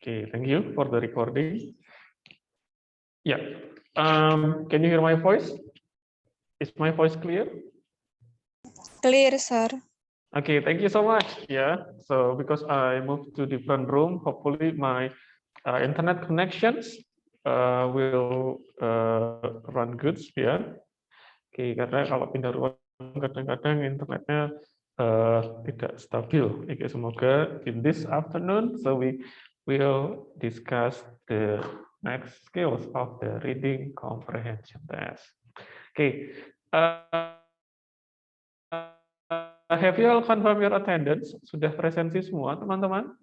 Okay, thank you for the recording. Yeah. Can you hear my voice? Is my voice clear? Clear, sir. Okay, thank you so much. Yeah. So because I moved to different room, hopefully my internet connections will run good. Ya. Oke, karena kalau pindah ruang kadang-kadang internetnya tidak stabil. Oke, semoga in this afternoon, so we will discuss the next skills of the reading comprehension test. Okay. Have you all confirmed your attendance? Sudah presensi semua, teman-teman?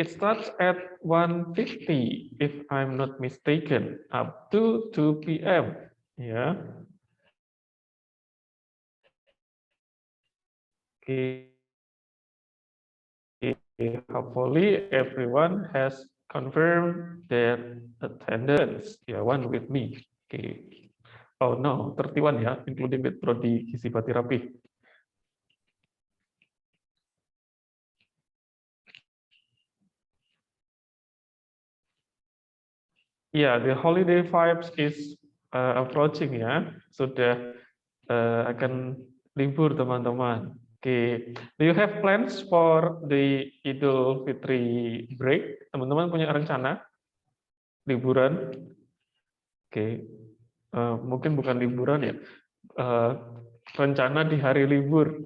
It starts at 1:50, if I'm not mistaken, up to 2 p.m. Yeah. Okay. Hopefully everyone has confirmed their attendance. Yeah, one with me. Okay. Oh no, 31 ya, including with Prodi Gizi Bati Rapih. Yeah, the holiday vibes is approaching ya. Sudah akan libur teman-teman. Oke, do you have plans for the Idul Fitri break? Teman-teman punya rencana liburan? Oke, mungkin bukan liburan ya. Rencana di hari libur.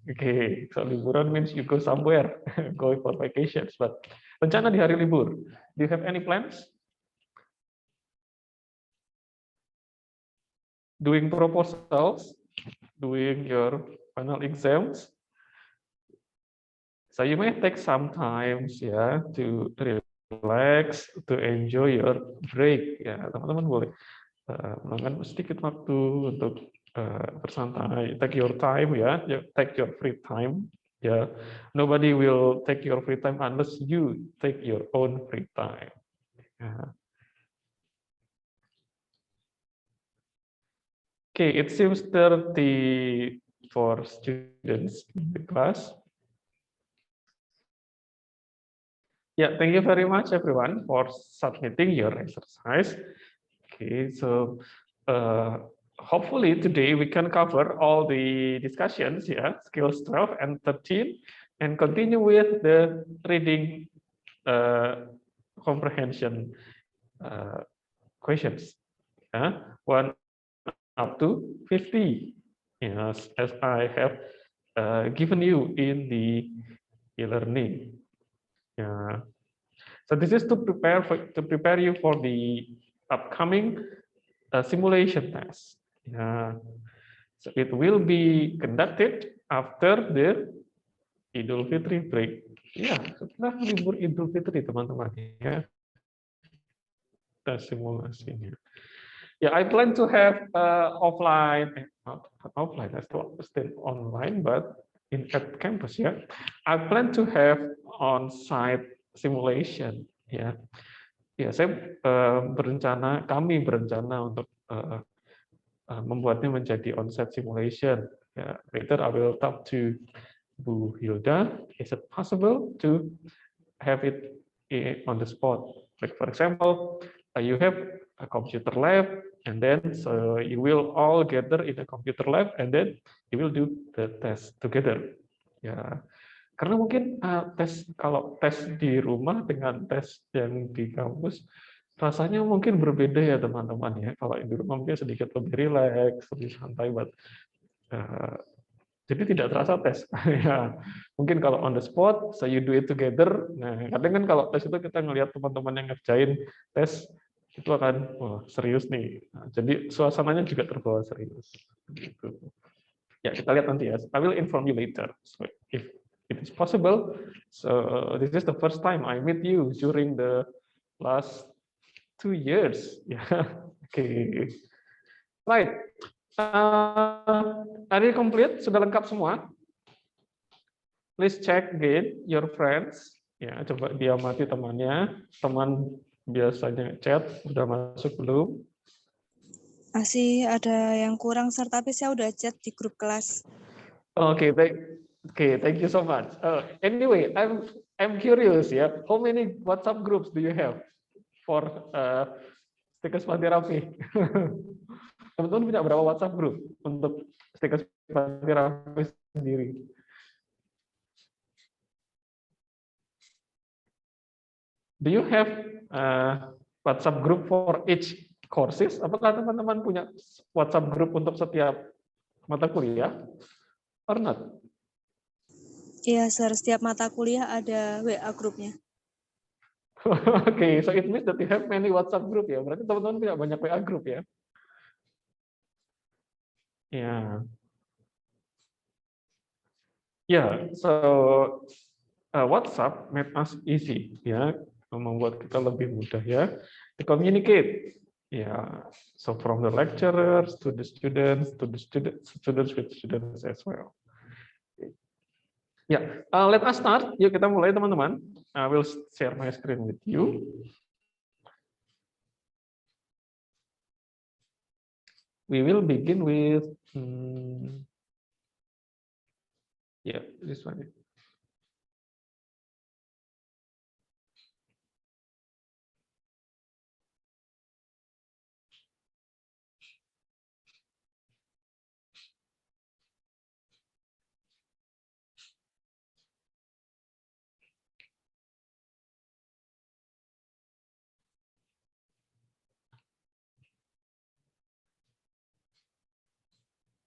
Oke, so liburan means you go somewhere, go for vacations. But rencana di hari libur. Do you have any plans? Doing proposals, doing your final exams. So you may take some time ya to relax, to enjoy your break. Ya, teman-teman boleh meluangkan sedikit waktu untuk bersantai. Take your time ya, take your free time. Ya, nobody will take your free time unless you take your own free time. Ya. Okay, it seems 34 students in the class. Yeah, thank you very much everyone for submitting your exercise. Okay, so hopefully today we can cover all the discussions, yeah, skills 12 and 13, and continue with the reading comprehension questions. One up to 50, yes, as I have given you in the e-learning. Yeah. So this is to prepare you for the upcoming simulation test. Yeah. So it will be conducted after the Idul Fitri break. Ya, setelah libur Idul Fitri teman-teman ya. Tes simulasinya. Yeah, I plan to have offline, not offline, still online, but at campus. Yeah, I plan to have on-site simulation. Ya, ya saya kami berencana untuk membuatnya menjadi on-site simulation. Ya, later I will talk to Bu Hilda. Is it possible to have it on the spot? Like for example, you have a computer lab, and then so you will all gather in a computer lab, and then you will do the test together. Ya, karena mungkin kalau tes di rumah dengan tes yang di kampus rasanya mungkin berbeda ya teman-teman ya. Kalau di rumah mungkin sedikit lebih rileks, lebih santai, buat jadi tidak terasa tes. Ya, mungkin kalau on the spot, so you do it together. Nah, kadang kan kalau tes itu kita ngelihat teman-teman yang ngerjain tes itu akan serius nih. Nah, jadi suasananya juga terbawa serius. Gitu. Ya, kita lihat nanti ya. I will inform you later. So if it is possible, so this is the first time I meet you during the last 2 years. Ya, oke. Right. Are you complete? Sudah lengkap semua? Please check again your friends. Ya, coba diamati temannya. Teman biasanya chat, udah masuk belum? Masih ada yang kurang, sir, tapi saya udah chat di grup kelas. Oke, baik. Okay, thank you so much. Anyway, I'm curious ya, how many WhatsApp groups do you have for Stikers Panti Rapi? Teman-teman punya berapa WhatsApp group untuk Stikers Panti Rapi sendiri? Do you have WhatsApp group for each courses? Apakah teman-teman punya WhatsApp group untuk setiap mata kuliah? Or not? Iya, Sir. Setiap mata kuliah ada WA grupnya. Okay, so it means that you have many WhatsApp group ya. Berarti teman-teman punya banyak WA group ya. Ya. Ya, so WhatsApp made us easy ya, membuat kita lebih mudah ya to communicate. Ya, so from the lecturers to the students students with students as well. Ya, let us start. Yuk kita mulai teman-teman. I will share my screen with you. We will begin with this one.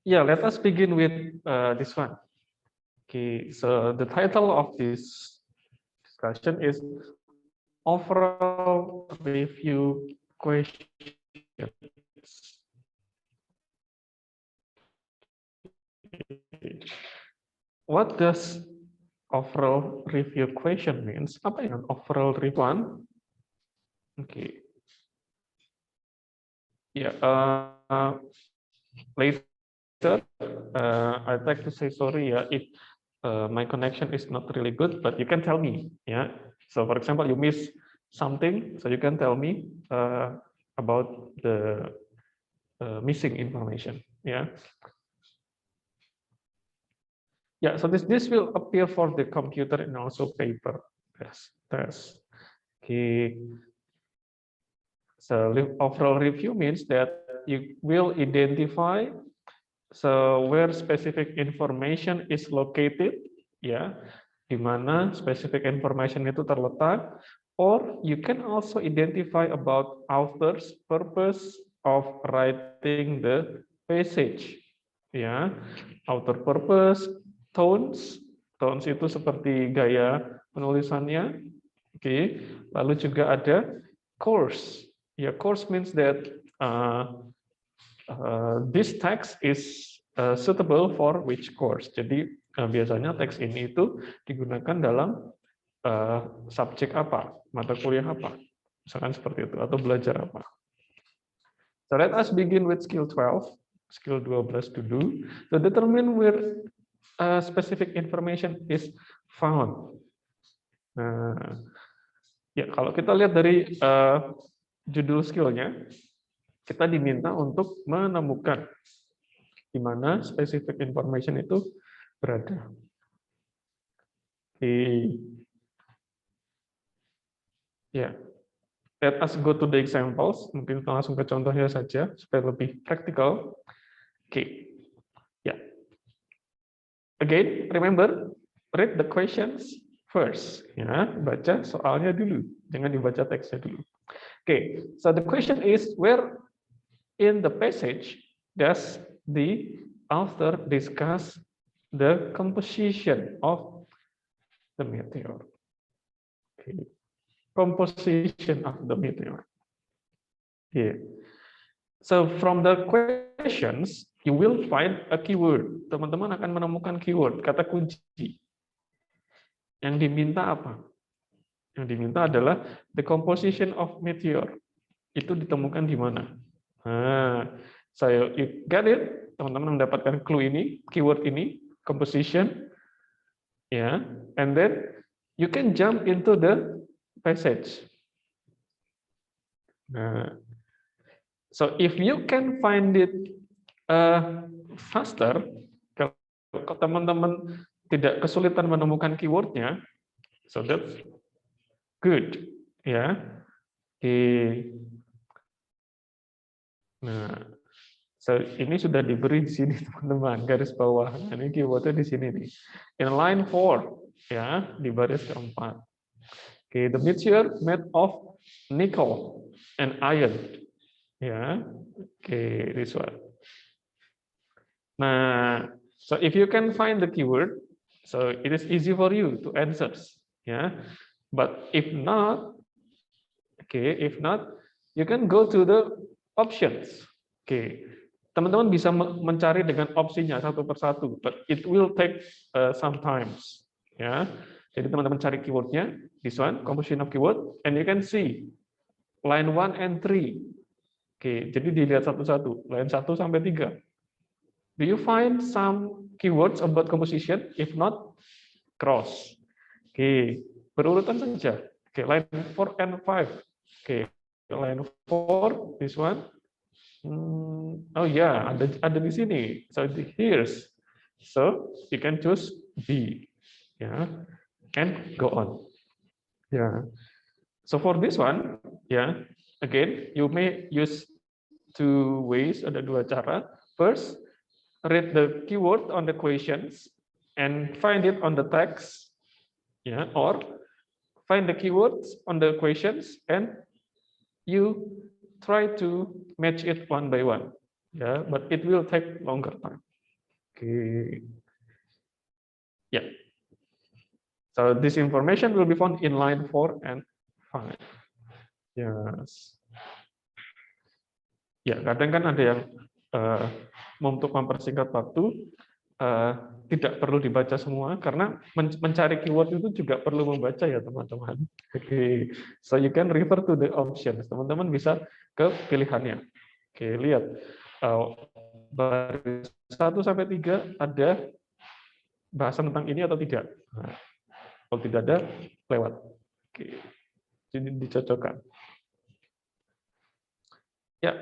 Yeah, let us begin with this one. Okay, so the title of this discussion is overall review questions. What does overall review question means? Apa yang overall review one? Okay. Yeah. Later, I'd like to say sorry. Yeah, if my connection is not really good, but you can tell me. Yeah. So, for example, you miss something, so you can tell me about the missing information. Yeah. Yeah, so this will appear for the computer and also paper test. Okay. So overall review means that you will identify where specific information is located, ya, di mana specific information itu terletak, or you can also identify about author's purpose of writing the passage, ya, author purpose, tones itu seperti gaya penulisannya, oke, lalu juga ada course. Yeah, course means that this text is suitable for which course. Jadi biasanya teks ini itu digunakan dalam subjek apa, mata kuliah apa, misalkan seperti itu, atau belajar apa. So let us begin with skill 12, skill 12 dulu. To determine where specific information is found. Nah, ya kalau kita lihat dari judul skillnya, kita diminta untuk menemukan di mana specific information itu berada. Ya, let us go to the examples. Mungkin kita langsung ke contohnya saja supaya lebih praktikal. Oke, ya. Again, remember, read the questions first. Ya, baca soalnya dulu, jangan dibaca teksnya dulu. Okay, so the question is, where in the passage does the author discuss the composition of the meteor? Okay. Composition of the meteor. Yeah. So from the questions, you will find a keyword. Teman-teman akan menemukan keyword, kata kunci. Yang diminta apa? Yang diminta adalah the composition of meteor. Itu ditemukan di mana? Nah, so you get it? Teman-teman mendapatkan clue ini, keyword ini, composition, ya, and then you can jump into the passage. Nah, so if you can find it faster, kalau teman-teman tidak kesulitan menemukan keywordnya, so that's good, ya. Oke. Nah, so ini sudah diberi di sini teman-teman, garis bawah. Nah, ini keywordnya di sini nih. In line 4, ya, di baris keempat. Oke, the mixture made of nickel and iron. Ya, oke, this one. Nah, so if you can find the keyword, so it is easy for you to answer. Ya, but if not, okay, if not, you can go to the options. Oke, teman-teman bisa mencari dengan opsinya satu persatu, but it will take some times. Ya, jadi teman-teman cari keywordnya, this one, composition of keyword, and you can see line 1 and 3. Oke, jadi dilihat satu-satu, line 1 sampai 3. Do you find some keywords about composition? If not, cross. Oke, berurutan saja. Oke, line 4 and 5. Oke, line 4, this one. Oh ya, ada di sini. So here's. So you can choose B. Ya, and go on. Ya. So for this one, ya, again, you may use two ways. Ada dua cara. First, read the keyword on the questions and find it on the text, yeah, or find the keywords on the questions and you try to match it one by one, yeah, but it will take longer time. Okay, yeah, so this information will be found in line 4 and 5. Yes. Ya, kadang kan ada yang untuk mempersingkat waktu tidak perlu dibaca semua karena mencari keyword itu juga perlu membaca ya teman-teman. Oke, so you can refer to the options. Teman-teman bisa ke pilihannya. Oke, lihat baris 1 sampai 3 ada bahasan tentang ini atau tidak. Nah, kalau tidak ada, lewat. Oke, jadi dicocokkan. Ya.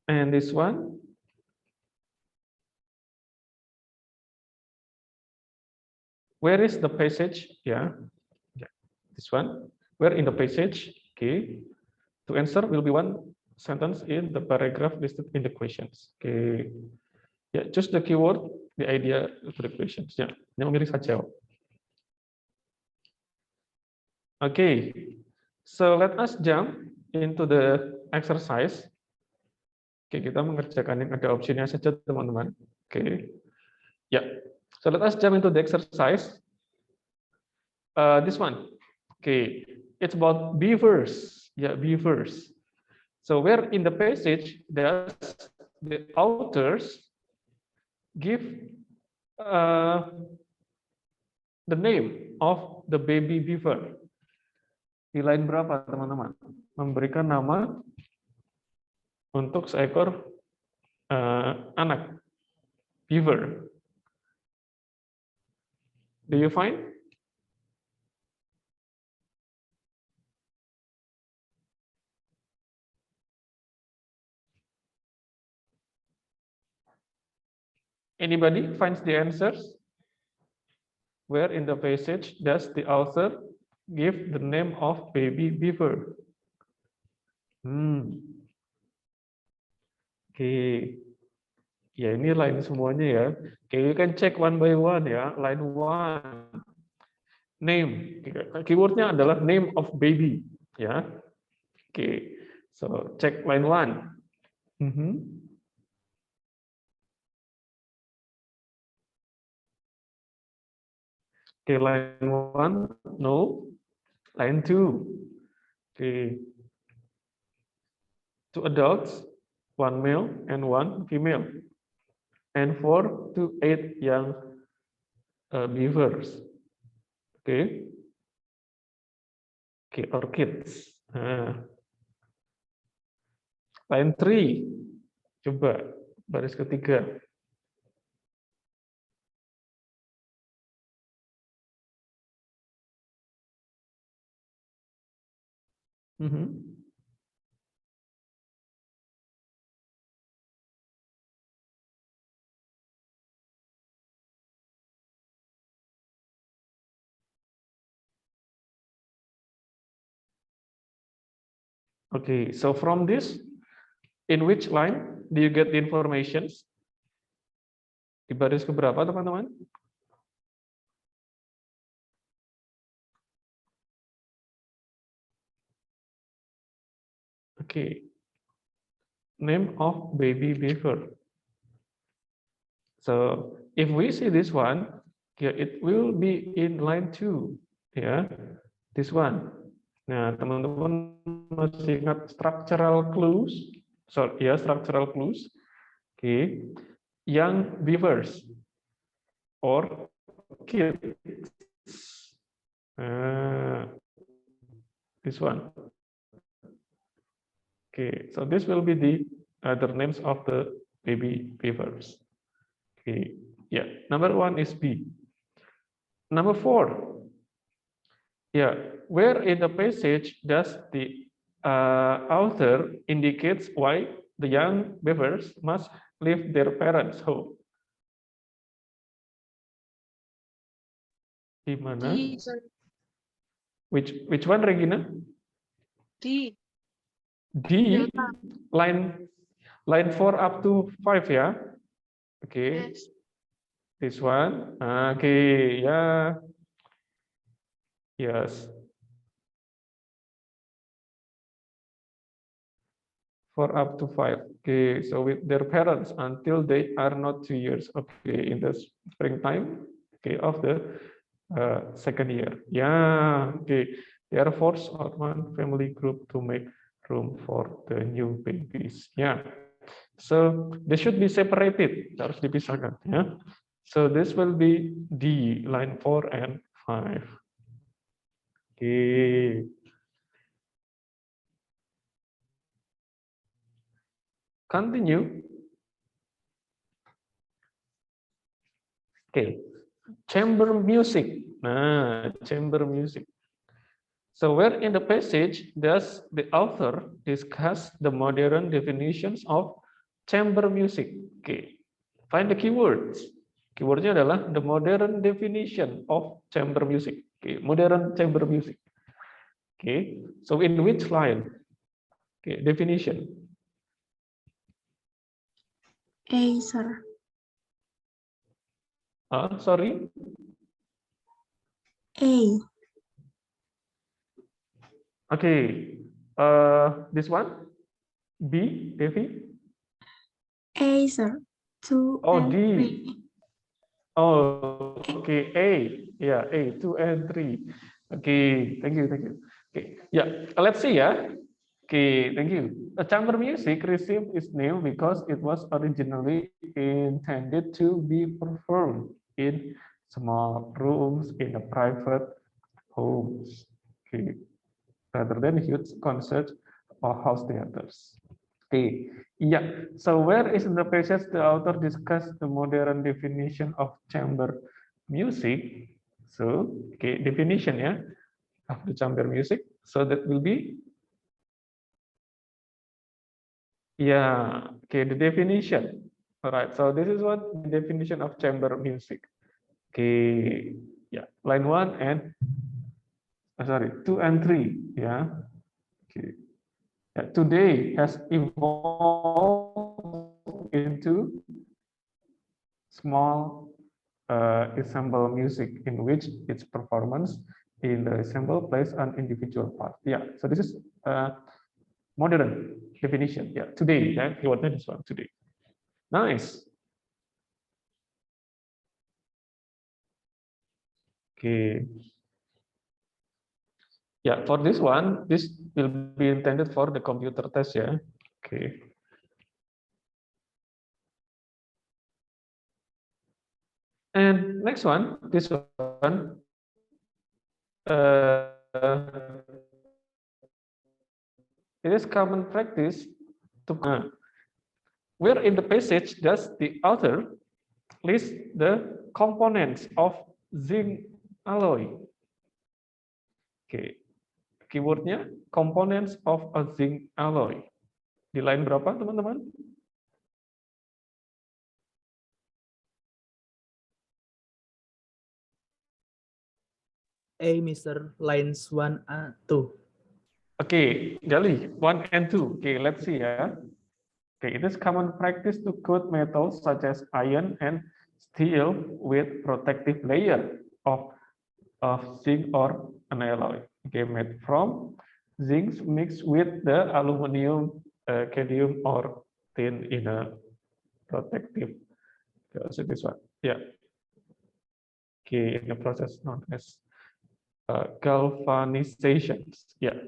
And this one, where is the passage? Yeah, this one. Where in the passage? Okay. To answer will be one sentence in the paragraph listed in the questions. Okay. Yeah, just the keyword, the idea of the questions. Ya, yang memilih saja. Okay. So let us jump into the exercise. Oke, kita mengerjakan yang ada opsinya saja, teman-teman. Oke. Ya. So let us jump into the exercise. This one. Okay. It's about beavers. Yeah, beavers. So where in the passage does the authors give the name of the baby beaver? Di line berapa, teman-teman? Memberikan nama untuk seekor anak beaver. Do you find? Anybody finds the answers? Where in the passage does the author give the name of baby beaver? Oke. Ya, ini line semuanya ya. Oke, you can check one by one ya. Line 1. Name. Keywordnya adalah name of baby. Ya. Oke. So, check line 1. Okay, line 1, no. Line 2, okay. 2 adults, 1 male and 1 female. And 4 to 8 young beavers. Okay. Okay, or kids. Line 3, coba baris ketiga. Okay, so from this, in which line do you get the information? Di baris keberapa, teman-teman? Okay, name of baby beaver. So if we see this one, yeah, it will be in line 2, ya, this one. Nah, teman-teman masih ingat structural clues? So, ya, structural clues. Okay, young beavers or kids. This one. Okay, so this will be the other names of the baby beavers. Okay, yeah, number 1 is B. Number 4, yeah, where in the passage does the author indicates why the young beavers must leave their parents' home? Di mana? D, sir. Which one, Regina? D. D, Delta. line 4 up to 5, ya. Okay, Yes. this one. Okay, yeah. Yes. 4 up to 5. Okay, so with their parents until they are not 2 years. Okay, in the springtime, okay, of the second year. Yeah, okay. They are forced out one family group to make room for the new babies. Yeah. So they should be separated. Harus dipisahkan. Yeah. So this will be D, line 4 and 5. Okay. Continue. Okay. Chamber music. Nah, chamber music. So where in the passage does the author discuss the modern definitions of chamber music? Okay, find the keywords. Keywordnya adalah the modern definition of chamber music. Okay, modern chamber music. Okay, so in which line? Okay, definition. A, sir. Sorry. A. Okay, this one. B, Devi. A, sir. 2 Oh, and D. 3. Oh, okay. A, yeah, A, 2 and 3. Okay, thank you, thank you. Okay, yeah, let's see, yeah. Okay, thank you. The chamber music received its name because it was originally intended to be performed in small rooms in a private homes, okay, rather than huge concerts or house theaters. Okay, yeah. So where is in the passage the author discuss the modern definition of chamber music? So, okay, definition, yeah, of the chamber music. So that will be, yeah, okay, the definition. All right. So this is what the definition of chamber music. Okay, yeah, line 1 and sorry, 2 and 3. Yeah. Okay. Yeah, today has evolved into small ensemble music in which its performance in the ensemble plays an individual part. Yeah, so this is modern definition. Yeah, today. Yeah, keywordnya this one, today. Nice. Okay. Yeah, for this one, this will be intended for the computer test. Yeah. Okay. And next one, this one. It is common practice to where in the passage does the author list the components of zinc alloy? Oke, keywordnya components of a zinc alloy. Di line berapa, teman-teman? A, Mr. Lines 1 and 2. Okay, Gali, 1 and 2. Okay, let's see. Yeah. Okay, it is common practice to coat metals such as iron and steel with protective layer of zinc or an alloy. Okay, made from zinc mixed with the aluminum, cadmium, or tin in a protective. So this one, yeah. Okay, in the process known as galvanization. Yeah.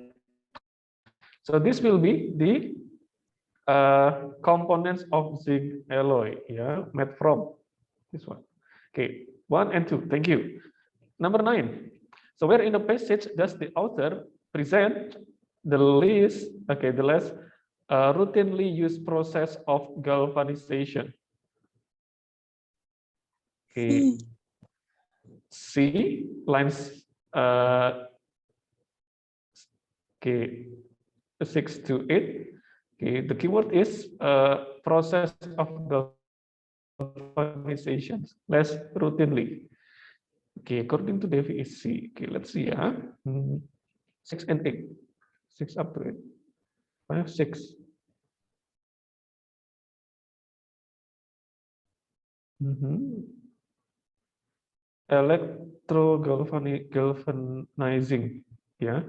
So this will be the components of zinc alloy, yeah, made from this one. Okay, 1 and 2. Thank you. Number 9. So where in the passage does the author present the least, okay, the less routinely used process of galvanization? Okay, C lines okay 6 to 8. Okay, the keyword is process of galvanization less routinely. Okay, according to Devi is C. Okay, let's see. 6 and 8. 6 up to 8. 5, 6. Galvanizing, yeah.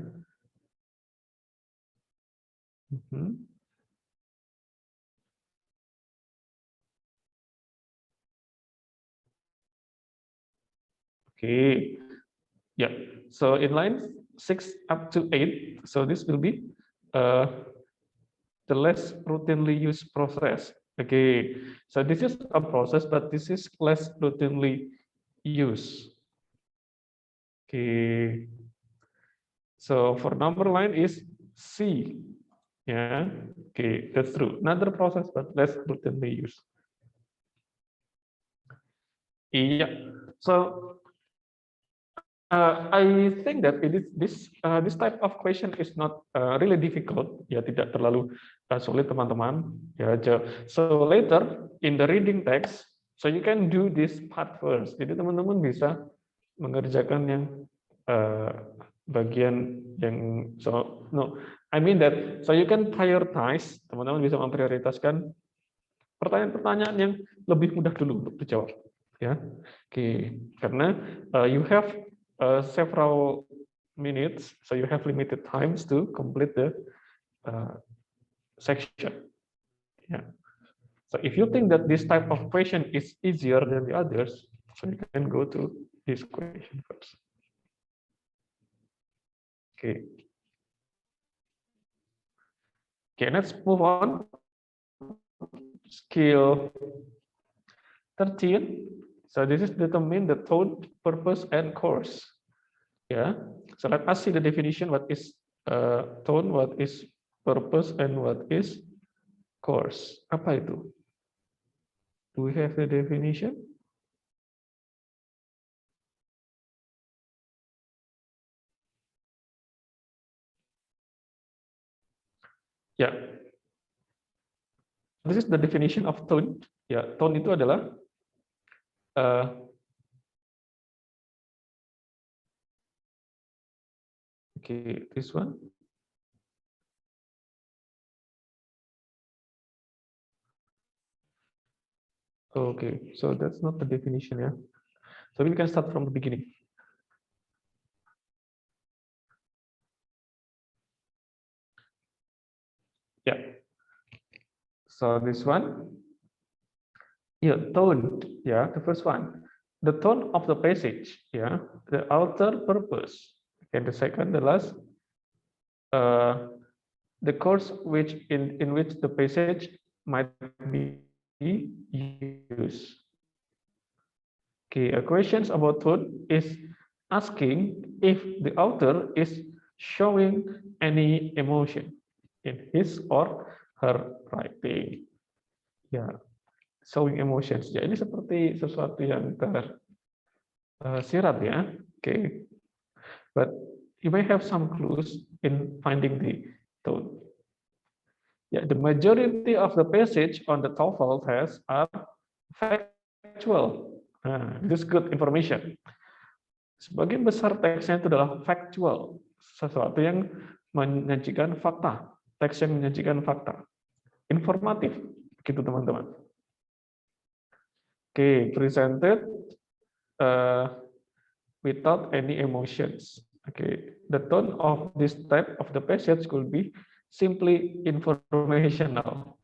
Okay, yeah. So in line 6 up to 8, so this will be the less routinely used process. Okay, so this is a process, but this is less routinely used. Okay, so for number line is C. Yeah, okay, that's true. Another process, but less routinely used. Yeah, so I think that this type of question is not really difficult. Ya, tidak terlalu sulit teman-teman. Ya, so later in the reading text, so you can do this part first. Jadi teman-teman bisa mengerjakan yang bagian yang I mean that so you can prioritize. Teman-teman bisa memprioritaskan pertanyaan-pertanyaan yang lebih mudah dulu untuk dijawab. Ya, oke. Karena you have several minutes, so you have limited times to complete the section. Yeah. So if you think that this type of question is easier than the others, so you can go to this question first. Okay. Okay, let's move on. Skill 13. So this is determine the tone, purpose, and course. Yeah. So let us see the definition. What is tone? What is purpose? And what is course? Apa itu? Do we have the definition? Ya. This is the definition of tone. Ya, tone itu adalah okay, this one. Okay, so that's not the definition, yeah. So we can start from the beginning. Yeah. So this one, yeah, tone, yeah, the first one, the tone of the passage, yeah, the author purpose, and the second, the last, the course which in which the passage might be used. Okay, a questions about tone is asking if the author is showing any emotion in his or her writing. Ya, showing emotions. Ya, ini seperti sesuatu yang tersirat ya. Okay, but you may have some clues in finding the tone. Yeah, the majority of the passage on the TOEFL test are factual. This is good information. Sebagian besar teksnya itu adalah factual, sesuatu yang menyajikan fakta, teks yang menyajikan fakta, informatif, gitu teman-teman. Oke, presented without any emotions. Okay, the tone of this type of the passage could be simply informational,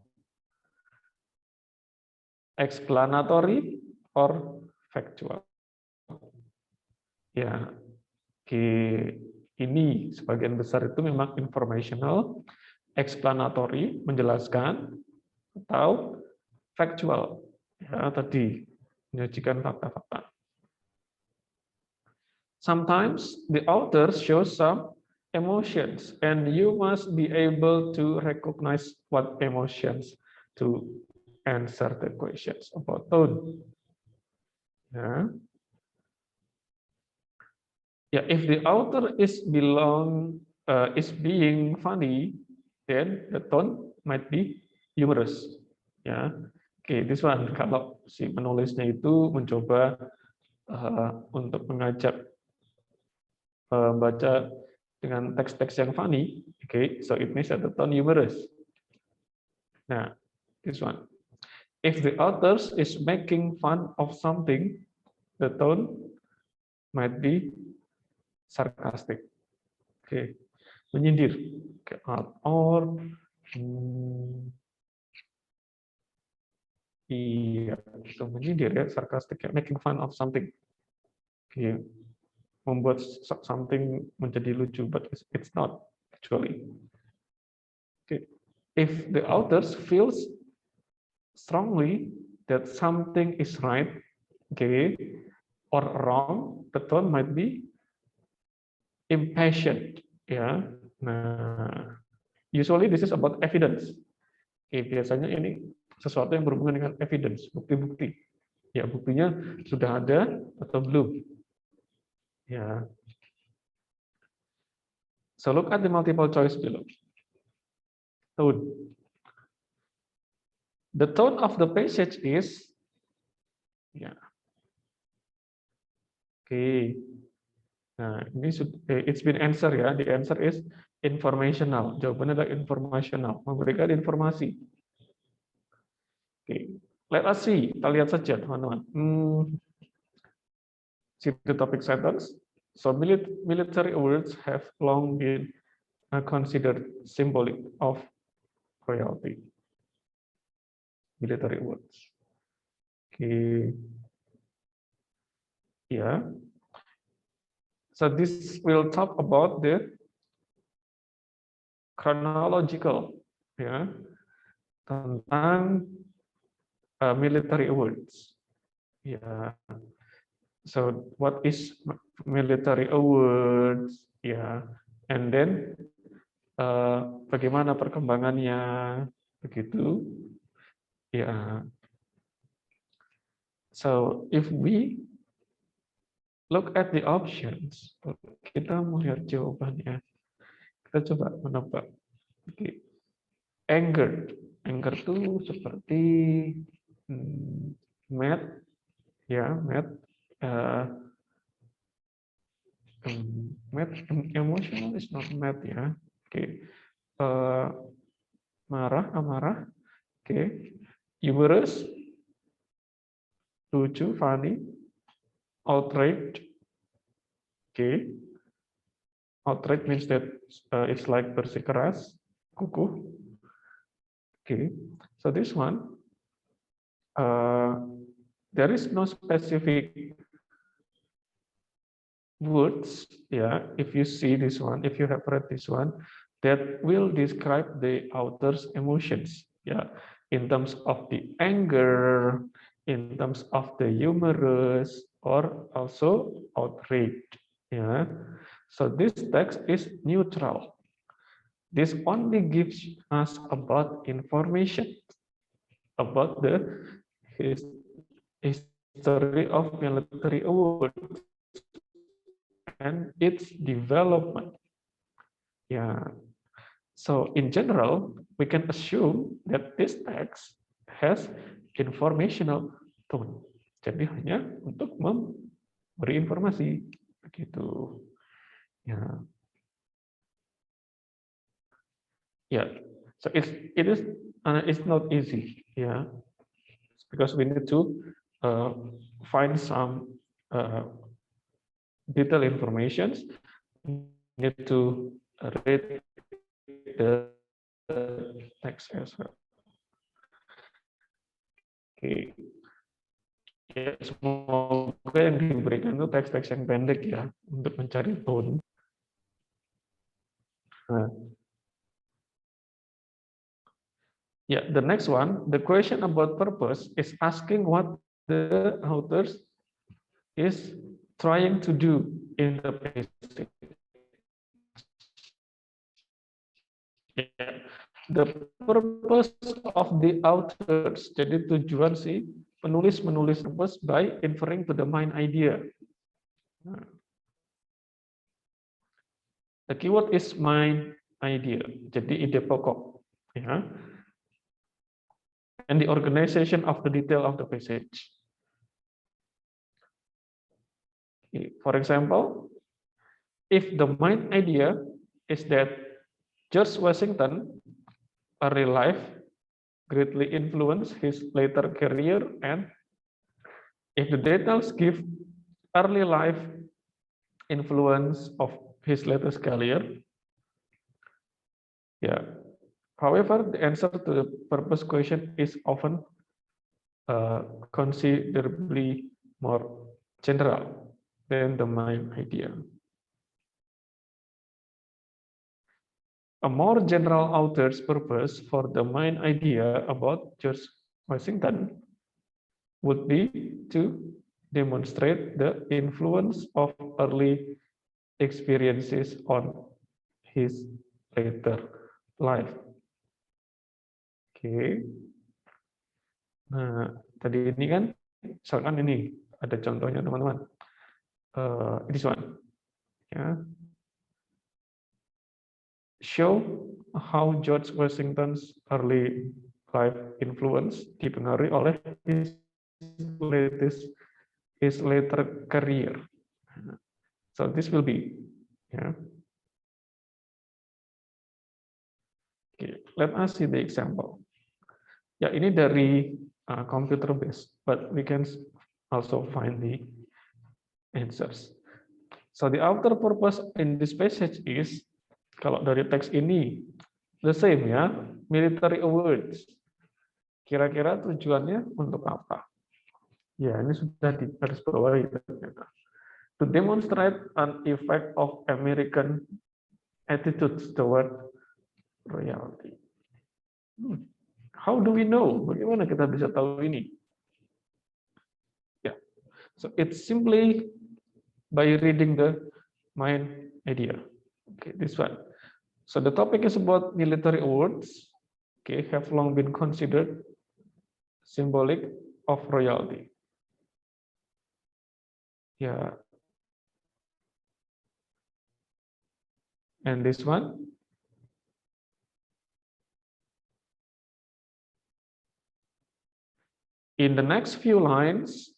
explanatory, or factual. Ya, ini sebagian besar itu memang informational, explanatory, menjelaskan, atau factual, ya tadi menyajikan fakta-fakta. Sometimes the author shows some emotions, and you must be able to recognize what emotions to answer the questions about tone. Yeah, if the author is being funny, then the tone might be humorous. Ya, oke, this one kalau si penulisnya itu mencoba untuk mengajak baca dengan teks-teks yang funny, okay, so it means that the tone humorous. Nah, this one. If the author is making fun of something, the tone might be sarcastic. Okay, menyindir. Okay, or iya, itu menyindir ya, sarcastic, making fun of something. Okay. Membuat something menjadi lucu, but it's not actually. Okay. If the author feels strongly that something is right, okay, or wrong, the tone might be impatient. Ya, nah, usually this is about evidence. Okay, biasanya ini sesuatu yang berhubungan dengan evidence, bukti-bukti. Ya, buktinya sudah ada atau belum. Ya. So look at the multiple choice below. Tone. The tone of the passage is, ya, okay. Nah, ini it's been answer ya. The answer is informational. Jawabannya adalah informational, memberikan informasi. Okay. Let us see. Kita lihat saja, teman-teman. See the topic sentence. So military awards have long been considered symbolic of royalty. Military awards. Okay. Yeah. So this will talk about the chronological, ya, tentang military awards. Ya. So what is military awards? Ya. And then bagaimana perkembangannya, begitu. Ya. So if we look at the options, kita melihat jawabannya. Kita coba menebak. Okay. Anger itu seperti mad, ya, mad, mad, emotional is not mad, ya. Okay. Amarah. Okay. Humorous, lucu, funny. Outraged. Okay. Outraged means that it's like bersikeras, kukuh. Okay. So this one, there is no specific words, yeah, if you see this one, if you have read this one, that will describe the author's emotions, yeah, in terms of the anger, in terms of the humorous, or also outraged, yeah. So this text is neutral. This only gives us about information about the history of military awards and its development. Yeah. So in general, we can assume that this text has informational tone. Jadi hanya untuk memberi informasi, begitu. Ya. Yeah, so it's not easy, yeah, because we need to find some detailed information. Need to read the text as well. Oke, ya, semoga yang diberikan itu teks-teks yang pendek ya untuk mencari tone. Nah, yeah, the next one, the question about purpose is asking what the authors is trying to do in the passage. Yeah. The purpose of the authors, jadi tujuan si penulis purpose by inferring to the main idea. Nah, the keyword is main idea, jadi ide pokok, ya. And the organization of the detail of the passage. For example, if the main idea is that George Washington early life greatly influenced his later career, and if the details give early life influence of his later career, yeah. However, the answer to the purpose question is often considerably more general than the main idea. A more general author's purpose for the main idea about George Washington would be to demonstrate the influence of early experiences on his later life. Oke. Nah, tadi ini kan, misalkan ini ada contohnya teman-teman. This one, ya. Show how George Washington's early life influence dipengaruhi oleh his later career. So this will be, yeah. Okay, let us see the example. Ya, ini dari computer based, but we can also find the answers. So the outer purpose in this passage is, kalau dari teks ini the same ya, military awards. Kira-kira tujuannya untuk apa? Ya, ini sudah di garis bawahi ternyata. To demonstrate an effect of American attitudes toward royalty. How do we know? Bagaimana kita bisa tahu ini? Yeah. So it's simply by reading the main idea. Okay, this one. So the topic is about military awards. Okay, have long been considered symbolic of royalty. Yeah. And this one. In the next few lines,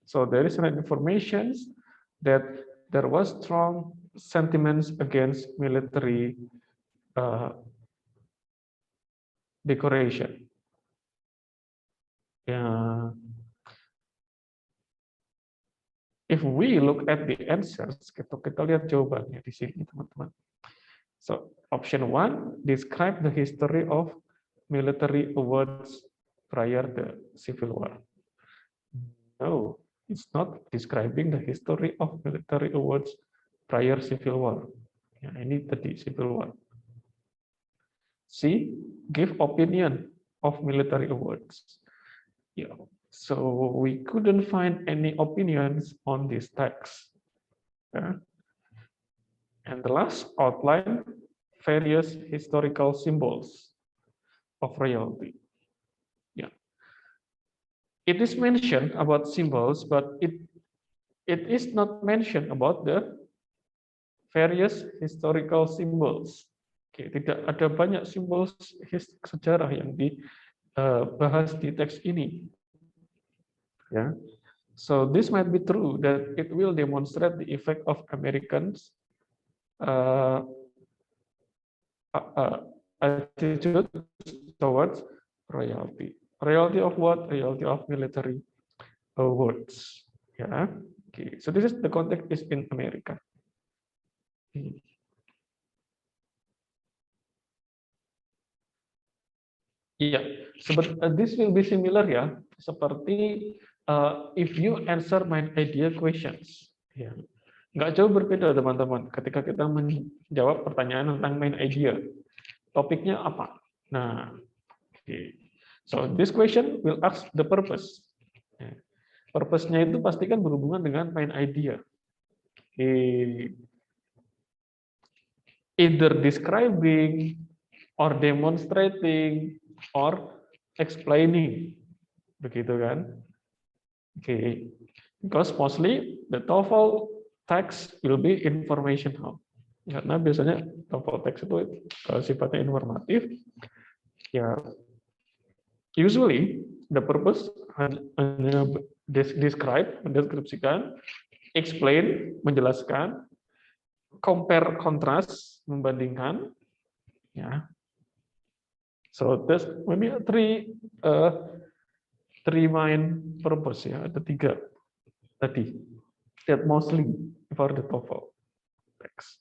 so there is an information that there was strong sentiments against military decoration. Yeah. If we look at the answers, kita lihat jawabannya di sini, teman-teman. So option 1, describe the history of military awards prior to Civil War. No, it's not describing the history of military awards prior Civil War. Ya, ini tadi Civil War. C, give opinion of military awards. Yeah, so we couldn't find any opinions on this text. Yeah. And the last, outline various historical symbols of royalty. It is mentioned about symbols, but it is not mentioned about the various historical symbols. Oke, tidak ada banyak simbol sejarah yang dibahas di teks ini. Ya, so this might be true that it will demonstrate the effect of attitude towards royalty. Royalty of what? Royalty of military awards. Yeah. Okay. So this is the context is in America. Iya, this will be similar ya, seperti if you answer my idea questions. Ya. Nggak jauh berbeda teman-teman, ketika kita menjawab pertanyaan tentang main idea. Topiknya apa? Nah, okay. So this question will ask the purpose. Ya. Purpose-nya itu pastikan berhubungan dengan main idea. Okay. Either describing or demonstrating or explaining, begitu kan? Okay, because mostly the TOEFL text will be informational. Karena biasanya TOEFL text itu sifatnya informatif. Ya, usually the purpose hanya describe, mendeskripsikan, explain, menjelaskan, compare, kontras, membandingkan, ya. So there's maybe three main purpose ya, ada 3 tadi. That mostly for the TOEFL text.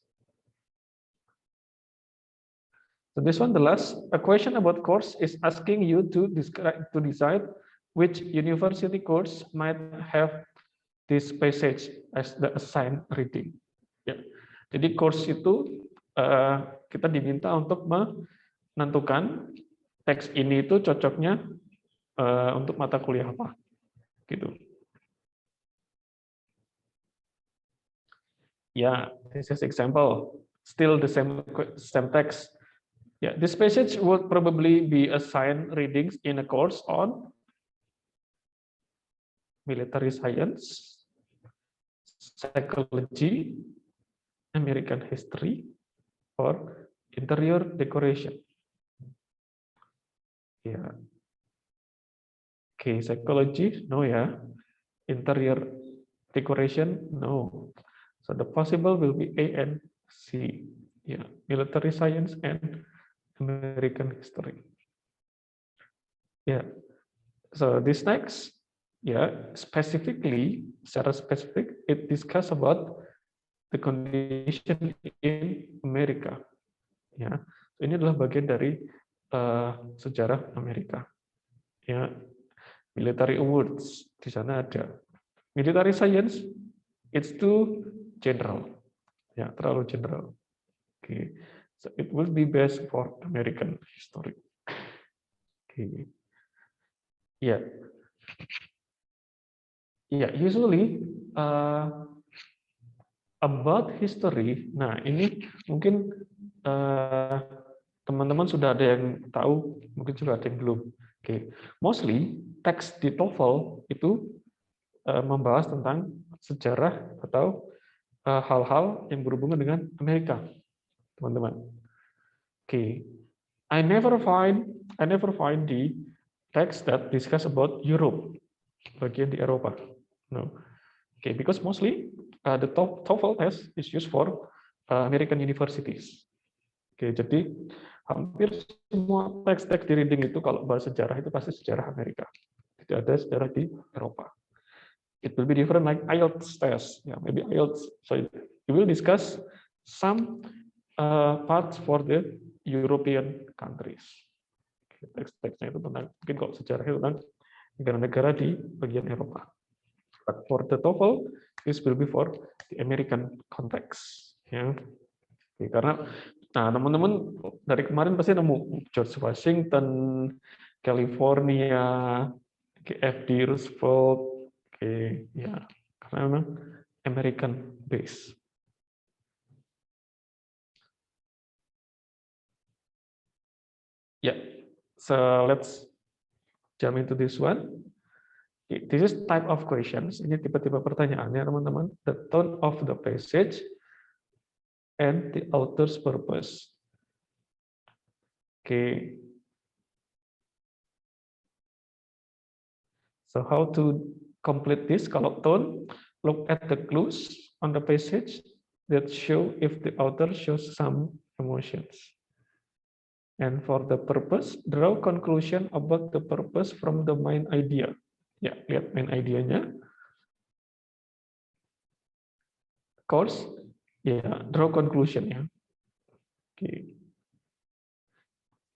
So this one, the last, a question about course is asking you to decide which university course might have this passage as the assigned reading. Ya. Jadi course itu kita diminta untuk menentukan teks ini itu cocoknya untuk mata kuliah apa, gitu. Yeah, this is example. Still the same text. Yeah, this passage would probably be assigned readings in a course on military science, psychology, American history, or interior decoration. Yeah. Okay, psychology, no, yeah. Interior decoration, no. So the possible will be A and C. Yeah, military science and American history. Yeah. So this next, yeah, specifically, secara spesifik, it discuss about the condition in America. Ya, ini adalah bagian dari sejarah Amerika. Ya, military awards di sana ada. Military science, it's too general. Ya, terlalu general. Okay. So it will be best for American history. Okay. Yeah. Yeah, usually about history. Nah, ini mungkin teman-teman sudah ada yang tahu, mungkin juga ada yang belum. Okay. Mostly teks di TOEFL itu membahas tentang sejarah atau hal-hal yang berhubungan dengan Amerika, teman-teman. Okay. I never find the text that discuss about Europe, bagian di Eropa. No. Okay, because mostly the TOEFL test is used for American universities. Okay, jadi hampir semua teks-teks di reading itu kalau bahas sejarah itu pasti sejarah Amerika. Tidak ada sejarah di Eropa. It will be different like IELTS test. Yeah, maybe IELTS. So we will discuss some parts for the European countries. Teks-teksnya itu tentang mungkin kalau sejarahnya tentang negara-negara di bagian Eropa. But for the TOEFL, this will be for the American context. Ya, oke, karena nah teman-teman dari kemarin pasti nemu George Washington, California, FD Roosevelt, oke, ya karena memang American base. Yeah, so let's jump into this one. This is type of questions. Ini tipe-tipe pertanyaannya, teman-teman. The tone of the passage and the author's purpose. Okay. So how to complete this? Kalau tone, look at the clues on the passage that show if the author shows some emotions. And for the purpose, draw conclusion about the purpose from the main idea. Ya, lihat main idenya. Course, ya, draw conclusion ya. Oke.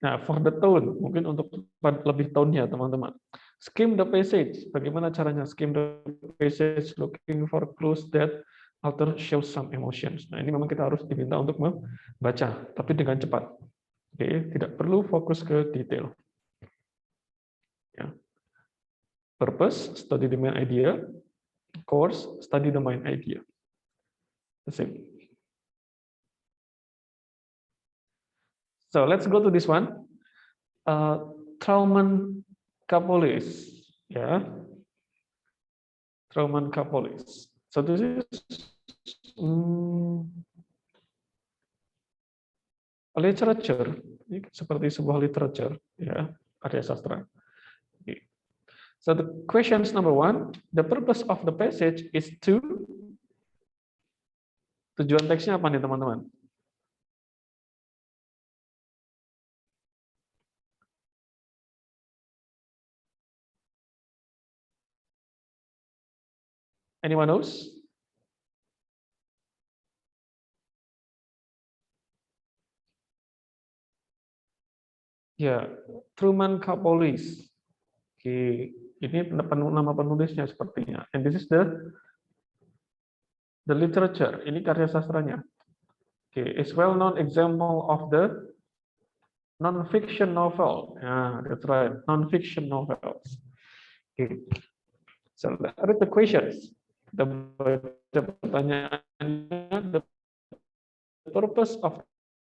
Nah, for the tone, mungkin untuk lebih tone-nya teman-teman. Skim the passage. Bagaimana caranya skim the passage, looking for clues that author shows some emotions. Nah, ini memang kita harus diminta untuk membaca, tapi dengan cepat. Oke, tidak perlu fokus ke detail. Ya. Purpose, study the main idea. Course, study the main idea. The same. So let's go to this one. Truman Capolis. Yeah. Truman Capolis. So this is a literature. Ini seperti sebuah literature, ya, karya sastra. Okay. So the questions number 1, the purpose of the passage is to. Tujuan teksnya apa nih teman-teman? Anyone knows? Ya, Truman Capolis. Oke, ini nama penulisnya sepertinya. And this is the literature. Ini karya sastranya. Oke, it's well-known example of the non-fiction novel. Yeah, that's right, non-fiction novels. Okay. So read the questions. The pertanyaannya, the purpose of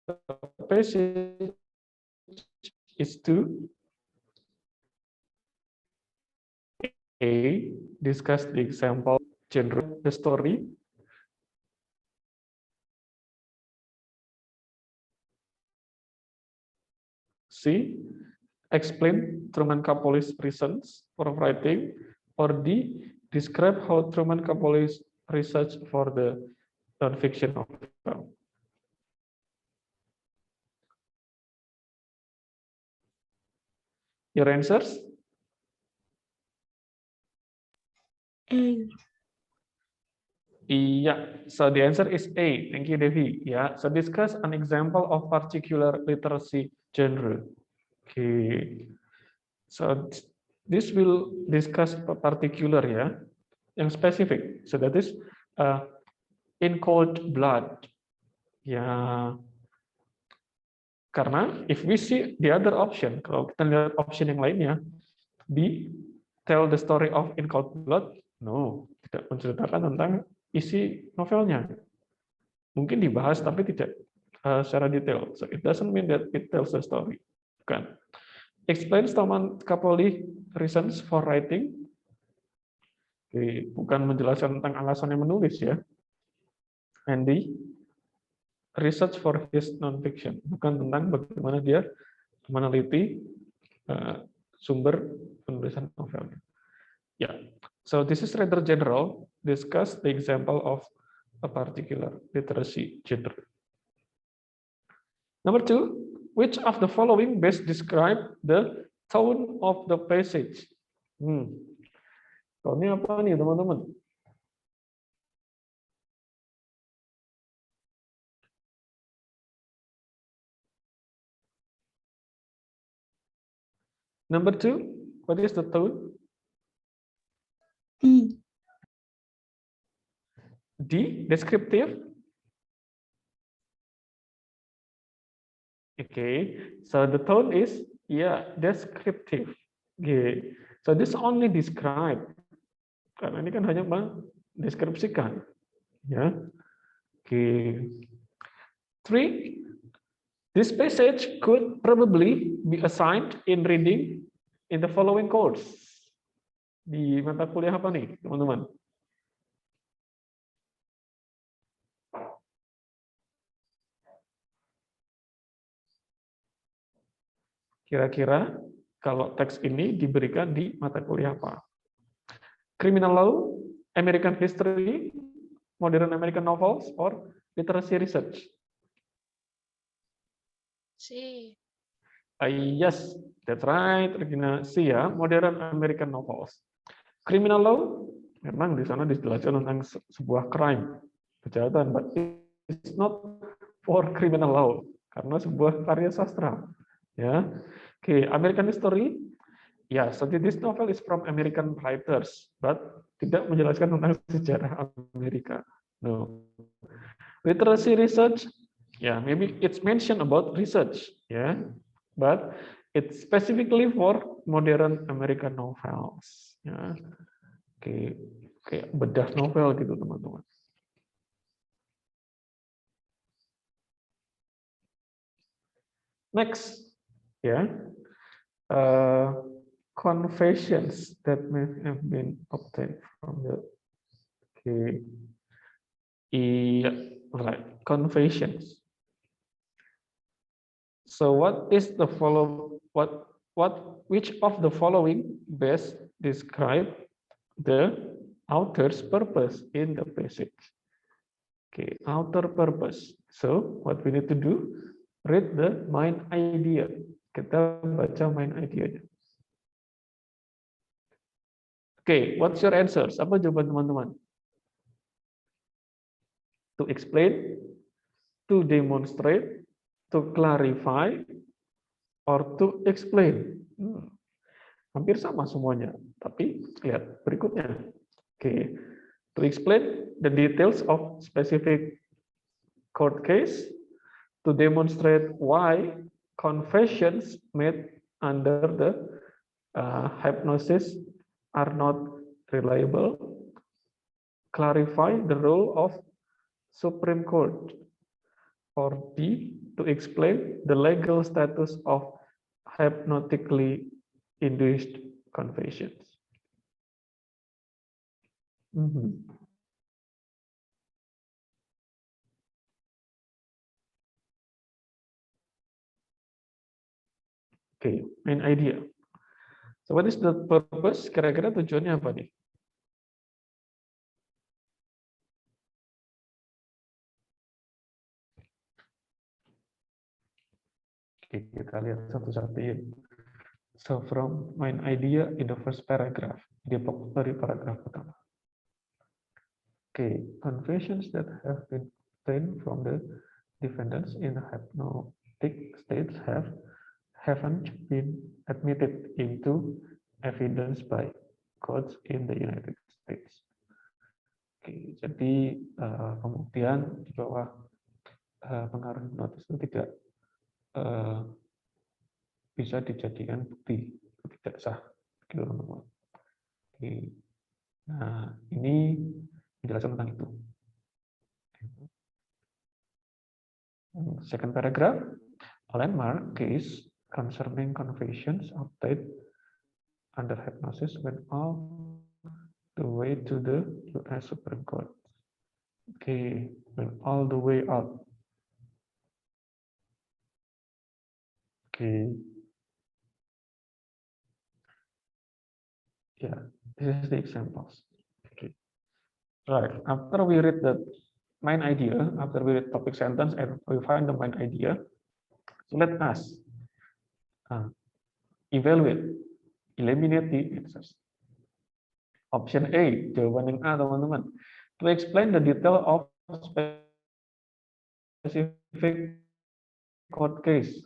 the passage is to A, discuss the example, genre, the story. C, explain Truman Capolis' reasons for writing. Or D, describe how Truman Capolis research for the non-fiction novel. Your answers? A. Yeah, so the answer is A. Thank you, Devi. Yeah, so discuss an example of particular literacy genre. Okay, so this will discuss a particular, ya, yang spesifik. So that is In Cold Blood. Ya, karena if we see the other option, kalau kita lihat option yang lainnya, B, tell the story of In Cold Blood, no, tidak menceritakan tentang isi novelnya. Mungkin dibahas tapi tidak secara detail. So it doesn't mean that it tells the story. Bukan. Explain Truman Capolis reasons for writing. Oke, bukan menjelaskan tentang alasan yang menulis ya. And the research for his non-fiction, bukan tentang bagaimana dia meneliti sumber penulisan novelnya. Yeah, so this is rather general. Discuss the example of a particular literacy genre. Number 2, which of the following best describe the tone of the passage? Tone-nya apa nih teman-teman? Number 2, what is the tone? D. D, descriptive. Okay, so the tone is descriptive. Okay, so this only describe. Karena ini kan hanya mendeskripsikan, ya. Okay. 3, this passage could probably be assigned in reading in the following course. Di mata kuliah apa nih, teman-teman? Kira-kira kalau teks ini diberikan di mata kuliah apa? Criminal law, American history, modern American novels, or literacy research? C. Yes, that's right, Regina. C ya, modern American novels. Criminal law, memang di sana dijelaskan tentang sebuah crime, kejahatan, but it's not for criminal law karena sebuah karya sastra. Ya, oke, American history. Ya, so this novel is from American writers, but tidak menjelaskan tentang sejarah Amerika. No. Literacy research, yeah, maybe it's mentioned about research, yeah, but it's specifically for modern American novels. Ya. Oke, kayak bedah novel gitu teman-teman. Next, ya, confessions that may have been obtained from the right, confessions. So what is the which of the following best describe the author's purpose in the passage? Okay, author purpose. So what we need to do, read the main idea. Kita baca main idea-nya. Okay, what's your answers? Apa jawaban teman-teman? To explain, to demonstrate, to clarify, or to explain. Hampir sama semuanya, tapi lihat berikutnya. Okay, to explain the details of specific court case, to demonstrate why confessions made under the hypnosis are not reliable, clarify the role of Supreme Court, or D, to explain the legal status of hypnotically induced confessions. Okay, main idea. So what is the purpose? Kira-kira tujuannya apa nih? Oke, kita lihat satu-satu ya. So from main idea in the first paragraph, dari paragraf pertama. Okay, confessions that have been obtained from the defendants in hypnotic states haven't been admitted into evidence by courts in the United States. Oke, jadi pembuktian di bawah pengaruh hipnotis itu tidak bisa dijadikan bukti, tidak sah, gitu teman-teman. Oke, nah ini menjelaskan tentang itu. Second paragraph, a landmark case concerning confessions obtained under hypnosis went all the way to the U.S. Supreme Court. Okay, went all the way out. Okay. Yeah, this is the examples. Okay. Right. After we read the main idea, after we read topic sentence and we find the main idea, so let us evaluate, eliminate the answers. Option A, jawaban yang A teman-teman. To explain the detail of specific court case.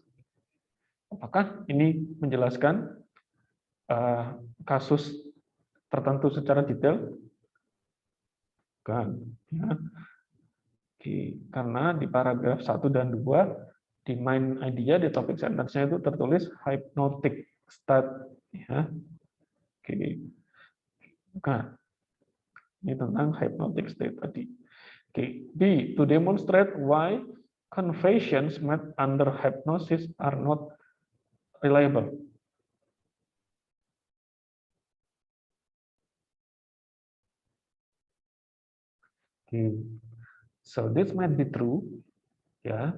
Apakah ini menjelaskan kasus tertentu secara detail? Bukan. Ya. Karena di paragraf 1 dan 2 di main idea di topik sentence-nya itu tertulis hypnotic state. Ya. Oke. Bukan. Ini tentang hypnotic state tadi. Oke. B, to demonstrate why confessions made under hypnosis are not reliable. Okay. So this might be true, ya.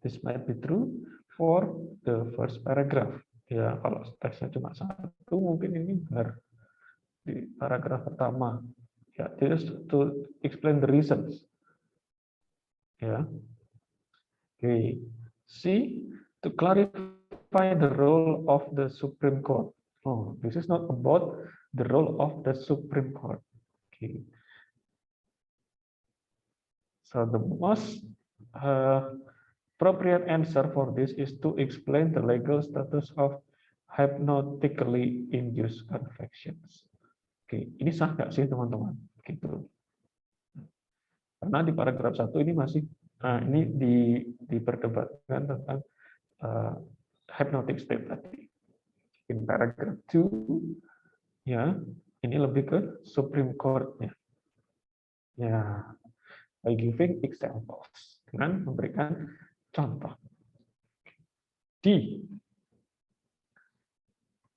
This might be true for the first paragraph. Ya, kalau teksnya cuma satu, mungkin ini benar di paragraf pertama. Ya, just to explain the reasons. Ya. Okay. C, to clarify identify the role of the Supreme Court. Oh, this is not about the role of the Supreme Court. Okay. So the most appropriate answer for this is to explain the legal status of hypnotically induced confections. Oke, ini sah nggak sih teman-teman? Gitu. Karena di paragraf 1 ini masih ini diperdebatkan tentang hypnotic state tadi. In paragraph 2 ya, ini lebih ke Supreme Court-nya. Ya, by giving examples, dengan memberikan contoh. D.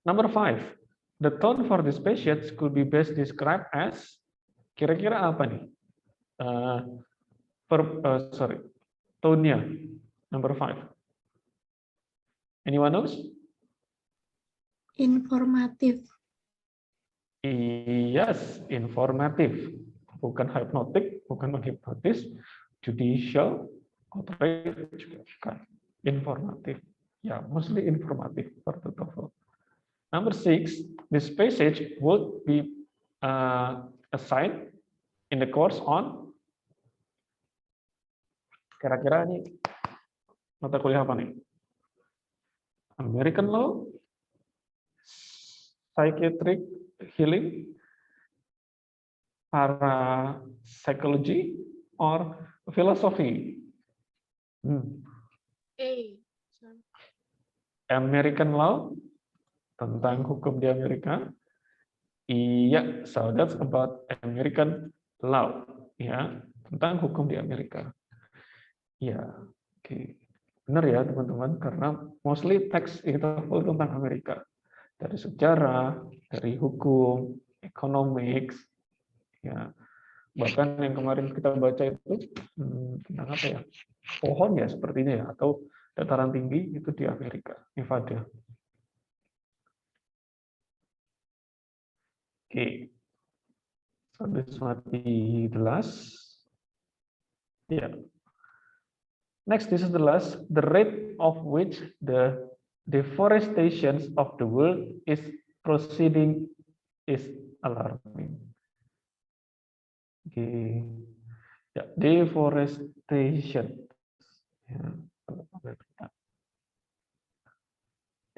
Number 5. The tone for this passage could be best described as, kira-kira apa nih? Tone-nya. Number 5. Anyone knows? Informatif. Yes, informatif. Bukan hypnotic, bukan menghipnotis. Judicial, authoritative juga bukan. Informatif. Ya, mostly informatif for the TOEFL. Number 6, this passage would be assigned in the course on, kira-kira ini mata kuliah apa nih? American Law, Psychiatric Healing, Parapsychology, or Philosophy? American Law, tentang hukum di Amerika. Iya, so that's about American law, ya, tentang hukum di Amerika. Ya, oke. Benar ya teman-teman, karena mostly teks itu tentang Amerika. Dari sejarah, dari hukum, economics, ya. Bahkan yang kemarin kita baca itu tentang apa ya? Pohon ya sepertinya ya, atau dataran tinggi itu di Amerika, Nevada. Okay, so this might be the last. Yeah. Next, this is the last. The rate of which the deforestation of the world is proceeding is alarming. Okay. Yeah, deforestation. Yeah.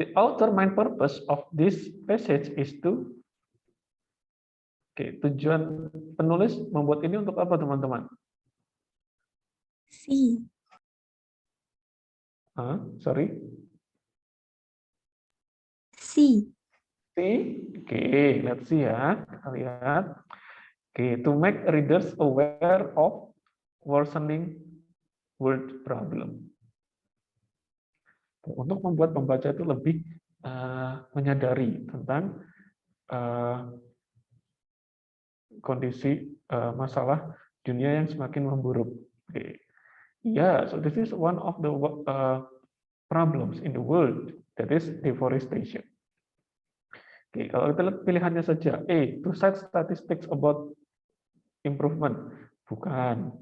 The outer main purpose of this passage is to. Oke, tujuan penulis membuat ini untuk apa, teman-teman? C. Sorry? C. C. Oke, let's see ya. Kita lihat. Oke, to make readers aware of worsening world problem. Untuk membuat pembaca itu lebih menyadari tentang kondisi masalah dunia yang semakin memburuk. Okay. Yeah, so this is one of the problems in the world, that is deforestation. Okay, kalau kita lihat pilihannya saja, A, to cite statistics about improvement, bukan.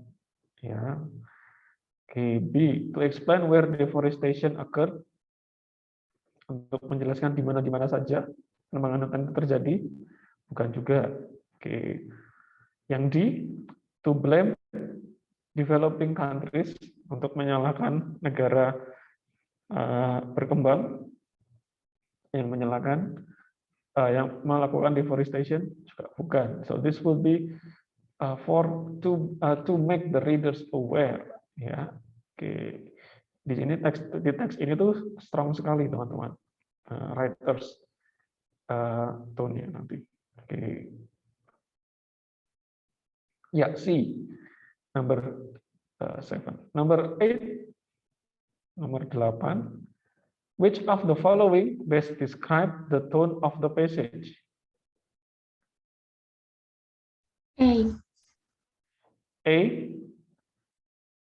Ya. Okay, B, to explain where deforestation occur, untuk menjelaskan di mana saja pengembangan hutan itu terjadi, bukan juga. Oke, yang D, to blame developing countries, untuk menyalahkan negara berkembang yang yang melakukan deforestation, juga bukan. So this will be to make the readers aware. Ya, oke. Di sini di teks ini tuh strong sekali teman-teman. Writers tone-nya nanti. Oke. Ya, C. Number 7. Number 8. Nomor 8. Which of the following best describe the tone of the passage? A. A.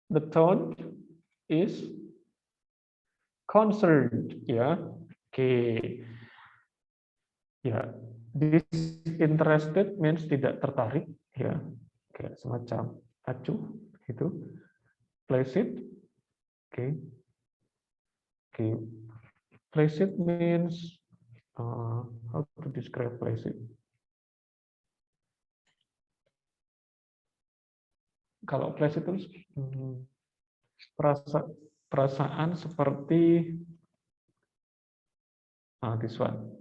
The tone is concerned. Ya. Oke. Ya. Disinterested means tidak tertarik. Ya. Kayak semacam acuh gitu. Placid. Oke. Oke. Placid means how to describe placid? Kalau placid itu perasaan seperti this one.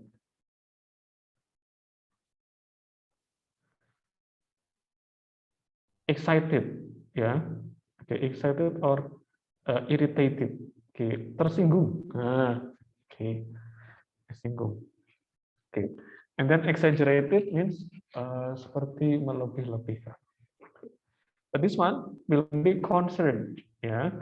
Excited, ya, okay, excited or irritated, okay, tersinggung, okay, tersinggung, okay, and then exaggerated means seperti melebih-lebihkan. But this one will be concerned, ya,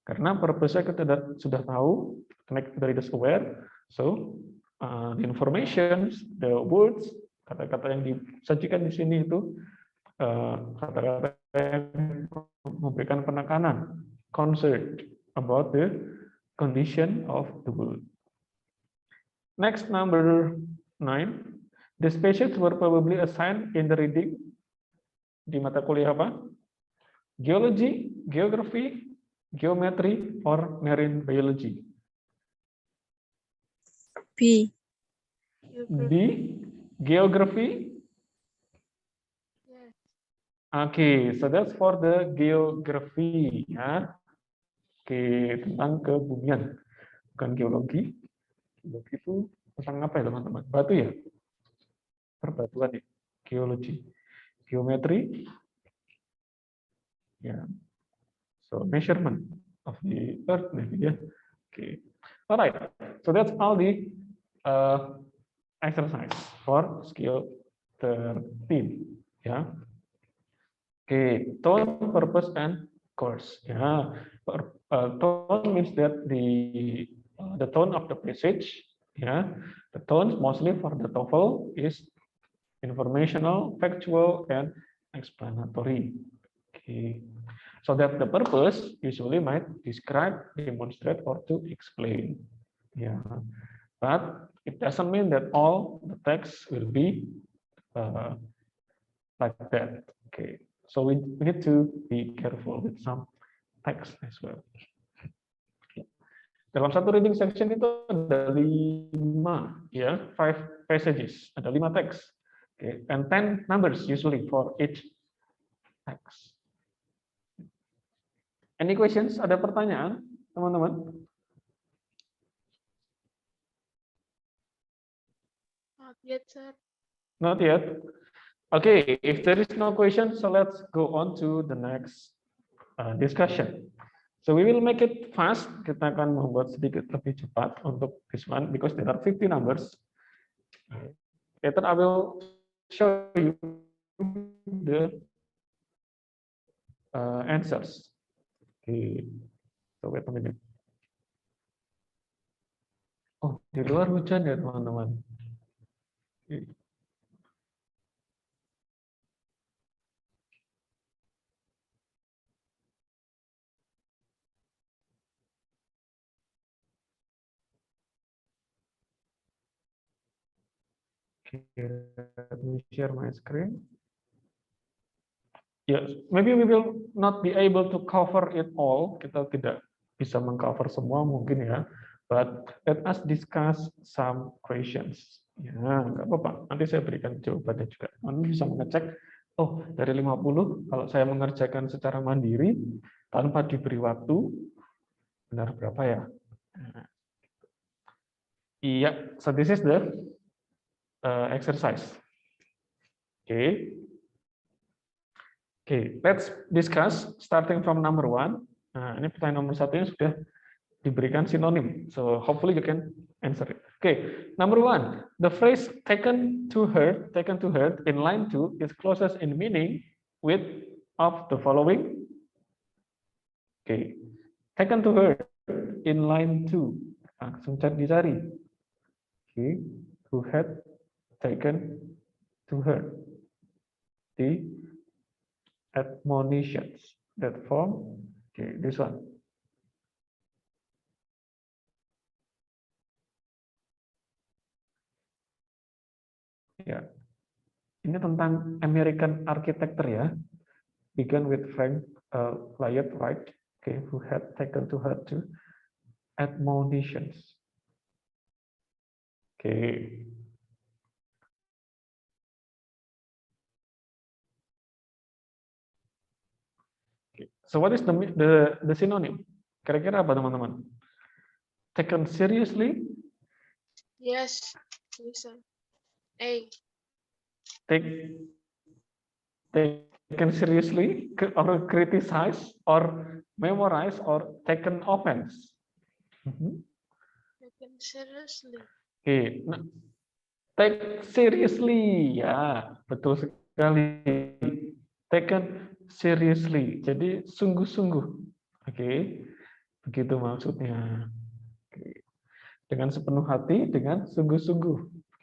karena purpose-nya kita sudah tahu, connect the readers aware, so the information, the words, kata-kata yang disajikan di sini itu kata-kata yang memberikan penekanan, concerned about the condition of the world. Next, number 9. The species were probably assigned in the reading di mata kuliah apa? Geology, geography, geometry, or marine biology. B. B. Geography. Okay, so that's for the geography, ya. Oke, tentang kebumian, bukan geologi. Geologi itu tentang apa ya, teman-teman? Batu ya? Perbatuan ya. Geologi. Geometry. Ya. So measurement of the earth, maybe, ya. Okay. Alright. So that's all the exercise for skill 13. Ya. Okay, tone, purpose, and course. Yeah, tone means that the tone of the passage. Yeah, the tones mostly for the TOEFL is informational, factual, and explanatory. Okay, so that the purpose usually might describe, demonstrate, or to explain. Yeah, but it doesn't mean that all the text will be like that. Okay. So we need to be careful with some text as well. Dalam satu reading section itu ada 5, ya, 5 passages, ada 5 teks, okay, and 10 numbers usually for each text. Any questions? Ada pertanyaan, teman-teman? Not yet, sir. Not yet. Okay, if there is no question, so let's go on to the next discussion. So we will make it fast. Kita akan membuat sedikit lebih cepat untuk this one because there are 50 numbers. Later I will show you the answers. Okay, so wait a minute. Oh, di luar hujan ya teman-teman. Okay. Let me share my screen. Yes, maybe we will not be able to cover it all. Kita tidak bisa mengcover semua mungkin ya. But let us discuss some questions. Ya, nggak apa-apa. Nanti saya berikan jawabannya juga. Nanti bisa mengecek. Oh, dari 50 kalau saya mengerjakan secara mandiri tanpa diberi waktu, benar berapa ya? Iya, so this is the exercise. Okay. Okay, let's discuss starting from number 1. Nah, ini pertanyaan nomor 1 yang sudah diberikan sinonim. So hopefully you can answer it. Okay, number 1. The phrase taken to heart in line 2 is closest in meaning with of the following. Okay, taken to heart in line 2. Langsung dicari. Okay, who had taken to heart the admonitions that form. Okay, this one. Ya, ini tentang American architecture ya. Began with Frank Lloyd Wright, okay, who had taken to heart to admonitions. Okay. So what is the synonym? Kira-kira apa teman-teman? Taken seriously, Yes. Listen. A. taken seriously, or criticized, or memorized, or taken offense. Taken seriously. Oke, nah, take seriously, ya betul sekali. Taken seriously, jadi sungguh-sungguh. Oke, begitu maksudnya. Oke. Dengan sepenuh hati, dengan sungguh-sungguh,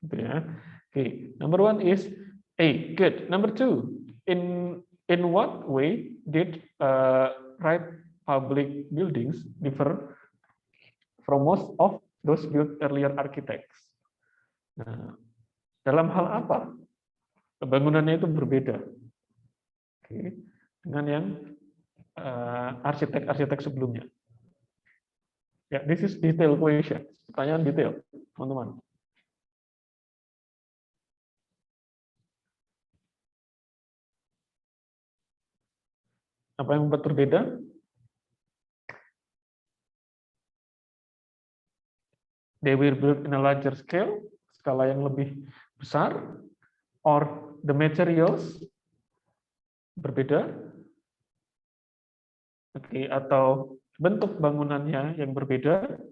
gitu ya. Oke, number one is A. Good. Number two, in what way did right public buildings differ from most of those built earlier architects? Nah, dalam hal apa bangunannya itu berbeda? Oke, dengan yang arsitek-arsitek sebelumnya. Ya, this is detail question. Pertanyaan detail, teman-teman. Apa yang membuat berbeda? They were built in a larger scale, skala yang lebih besar, or the materials berbeda, oke, atau bentuk bangunannya yang berbeda,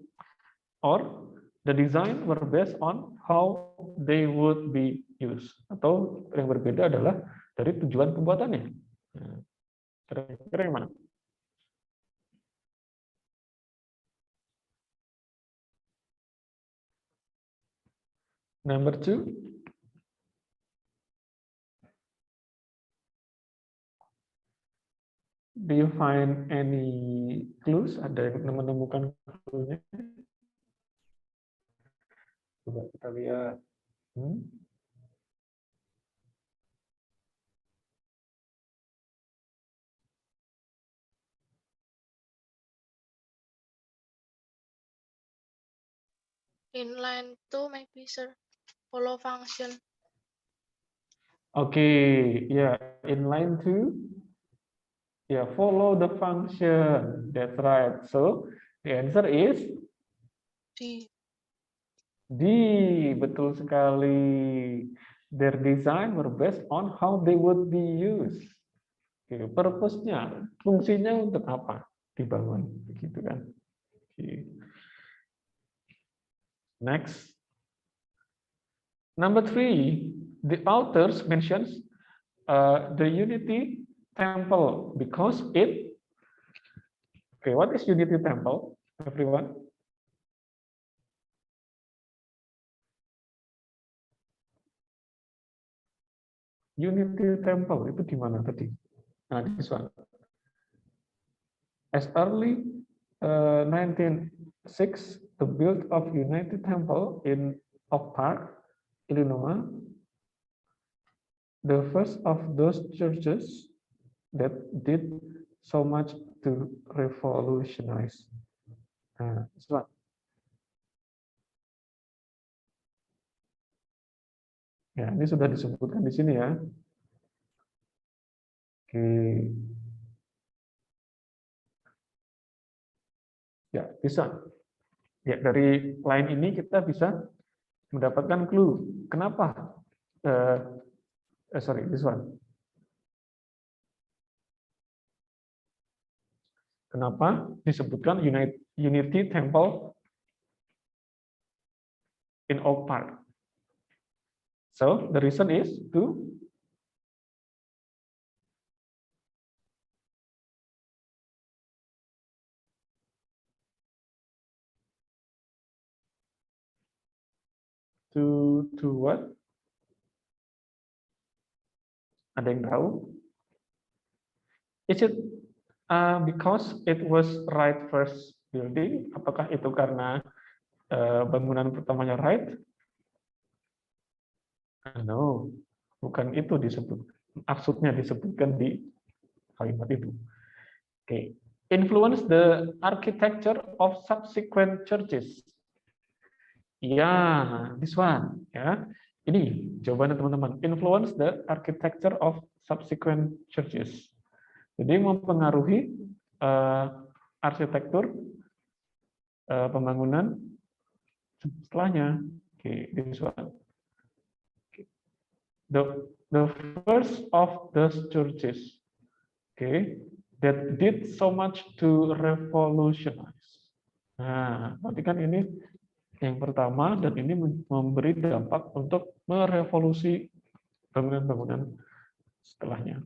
or the design were based on how they would be used, atau yang berbeda adalah dari tujuan pembuatannya. Nah, kira-kira yang mana? Number two. Do you find any clues? Ada yang menemukan clue-nya? Coba kita lihat. Inline 2 maybe, sir. Follow function. Okay, yeah, inline 2. Yeah, follow the function. That's right. So the answer is D. D. Betul sekali. Their design were based on how they would be used. Okay, purpose-nya, fungsinya untuk apa dibangun, begitu kan? Okay. Next. Number three, the authors mentions the Unity Temple because it. Okay, what is Unity Temple, everyone? Unity Temple itu di mana tadi? Nah, this one. As early 1906, the build of Unity Temple in Oak Park, Illinois, the first of those churches that did so much to revolutionize. Nah, this one. Ya, ini sudah disebutkan di sini ya. Oke. Ya, bisa. Ya, dari line ini kita bisa mendapatkan clue. Kenapa? Sorry, this one. Kenapa disebutkan Unity Temple in Oak Park? So, the reason is to what? Ada yang tahu? Is it because it was right first building? Apakah itu karena bangunan pertamanya right? No, bukan itu disebut. Maksudnya disebutkan di kalimat itu. Okay. Influence the architecture of subsequent churches. Yeah, this one. Ya, ini jawabannya teman-teman. Influence the architecture of subsequent churches. Jadi mempengaruhi arsitektur pembangunan setelahnya. Okay, this one. The first of those churches, okay, that did so much to revolutionize. Nah, berarti kan ini yang pertama dan ini memberi dampak untuk merevolusi bangunan-bangunan setelahnya.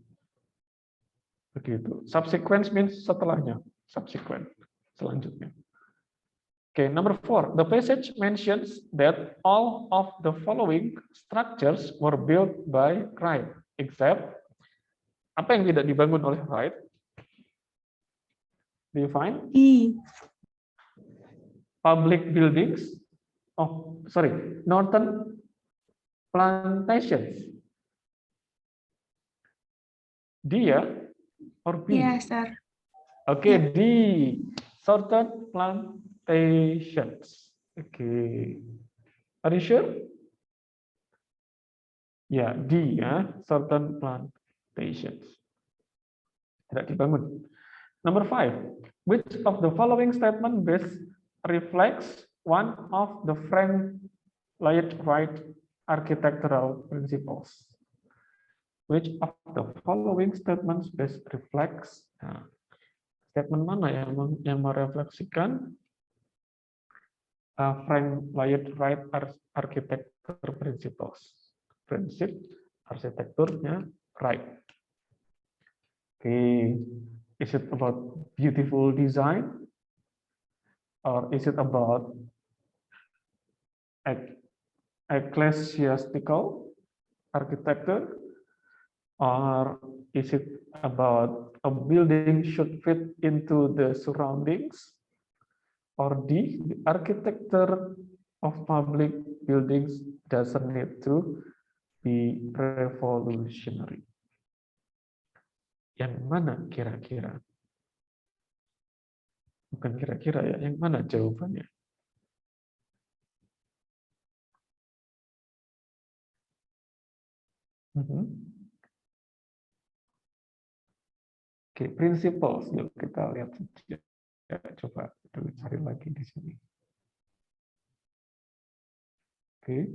Begitu. Subsequent means setelahnya. Subsequent, selanjutnya. Okay, number 4. The passage mentions that all of the following structures were built by Wright, except apa yang tidak dibangun oleh Wright? Do you find? D. Public buildings. Oh, sorry, Northern plantations. D ya? Or B? Yes, sir. Okay, D. Southern plantations. Okay. Are you sure? Ya, D ya. Southern plantations. Tidak dibangun. Number 5. Which of the following statement best reflects one of the Frank Lloyd Wright architectural principles? Which of the following statements best reflects? Nah, statement mana yang merefleksikan Frank Lloyd Wright architecture principles? Prinsip arsitekturnya Wright. Okay. Is it about beautiful design? Or is it about ecclesiastical architecture? Or is it about a building should fit into the surroundings? Or D, the architecture of public buildings doesn't need to be revolutionary. Yang mana kira-kira? Bukan kira-kira ya, yang mana jawabannya? Oke, principles. Yuk kita lihat saja. Ya, coba dulu cari lagi di sini. Oke.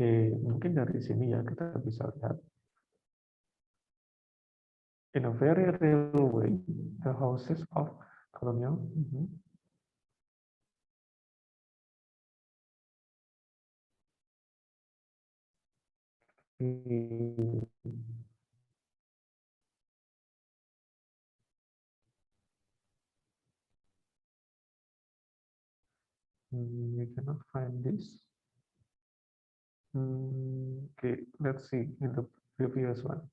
Oke, mungkin dari sini ya kita bisa lihat. In a very real way, the houses of colonial. We cannot find this. Okay, let's see in the previous one.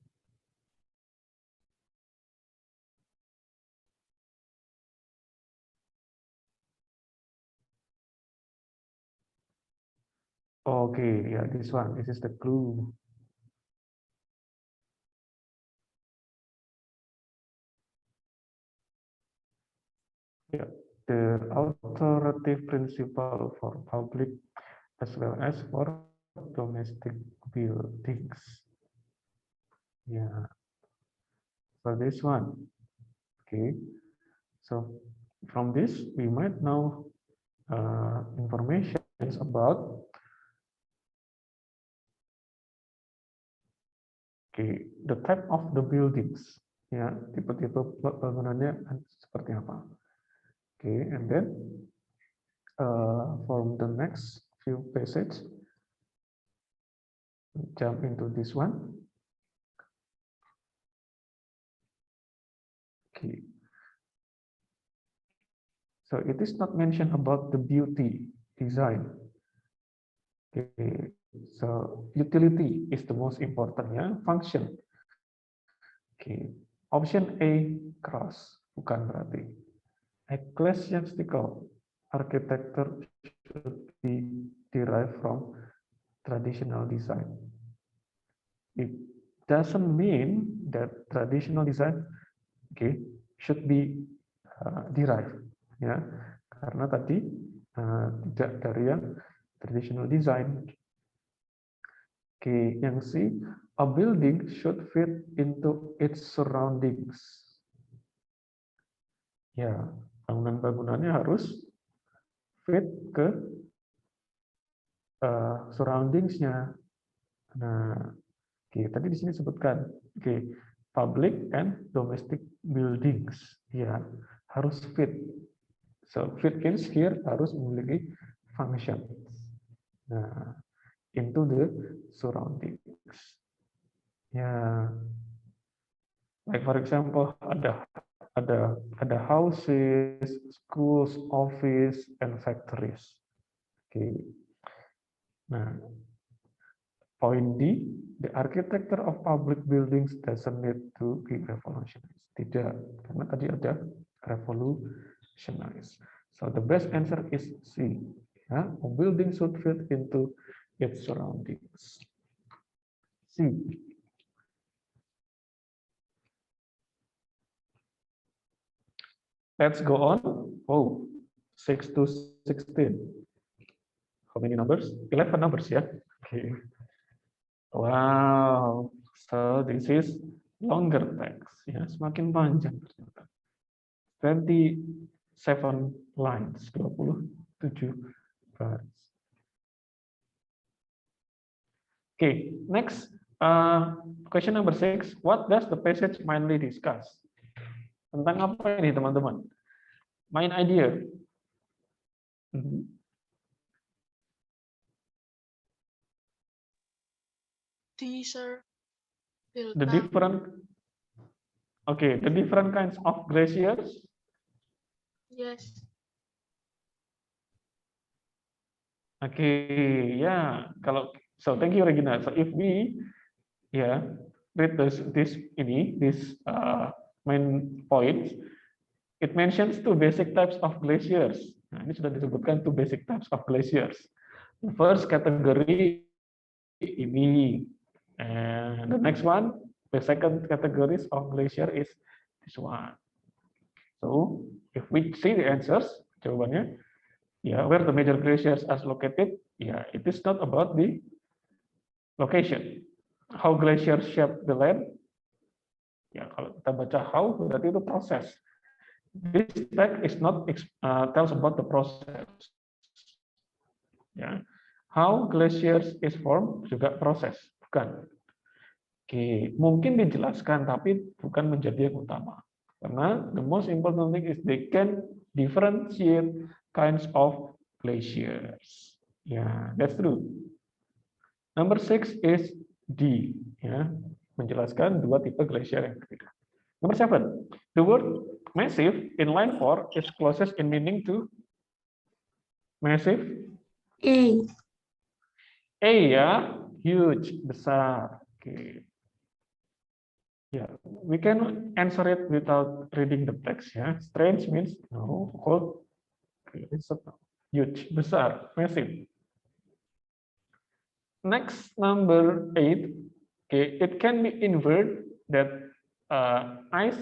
Okay, yeah, this one. This is the clue. Yeah, the authoritative principle for public as well as for domestic buildings. Yeah, for this one. Okay, so from this we might know information about the type of the buildings. Ya, tipe-tipe bangunannya seperti apa. Okay, and then from the next few passage, jump into this one. Okay. So it is not mentioned about the beauty design. Okay. So utility is the most important ya, function. Okay. Option A cross, bukan berarti. Ecclesiastical architecture should be derived from traditional design. It doesn't mean that traditional design, okay, should be derived, ya, karena tadi tidak dari yang traditional design. Oke, yang C, a building should fit into its surroundings. Ya, bangunan-bangunannya harus fit ke surroundingsnya. Nah, oke, tadi di sini sebutkan, oke, public and domestic buildings, ya, harus fit. So fit means here harus memiliki function. Nah, into the surroundings. Ya, like for example, ada houses, schools, office, and factories. Oke. Nah, point D, the architecture of public buildings doesn't need to be revolutionized. Tidak, karena tadi ada revolutionized. So the best answer is C. Ya, a building should fit into its surroundings. C. Let's go on. Oh, 6 to 16. How many numbers? 11 numbers, ya. Okay. Wow. So this is longer text, ya, semakin panjang ternyata. 27 lines, 27 baris. Okay, next question number 6. What does the passage mainly discuss? Tentang apa ini, teman-teman? Main idea. Sir. The different, okay, the different kinds of glaciers. Yes. Okay, yeah. Kalau so, thank you, Regina. So if we, read this main points, it mentions two basic types of glaciers. Nah, ini sudah disebutkan two basic types of glaciers. The first category ini, and the next one, the second categories of glacier is this one. So if we see the answers, jawabannya, where the major glaciers are located, it is not about the location. How glaciers shape the land, kalau kita baca how, berarti itu proses. This text is not tells about the process. How glaciers is formed juga proses, bukan. Oke, mungkin dijelaskan tapi bukan menjadi yang utama. Karena the most important thing is they can differentiate kinds of glaciers. That's true. Number 6 is D, menjelaskan dua tipe glacier yang berbeda. Number 7, the word massive in line 4 is closest in meaning to massive. A. A, huge, besar. Okay. We can answer it without reading the text. Strange means no, cold. Okay, it's huge, besar, massive. Next, number 8. Okay, it can be inferred that ice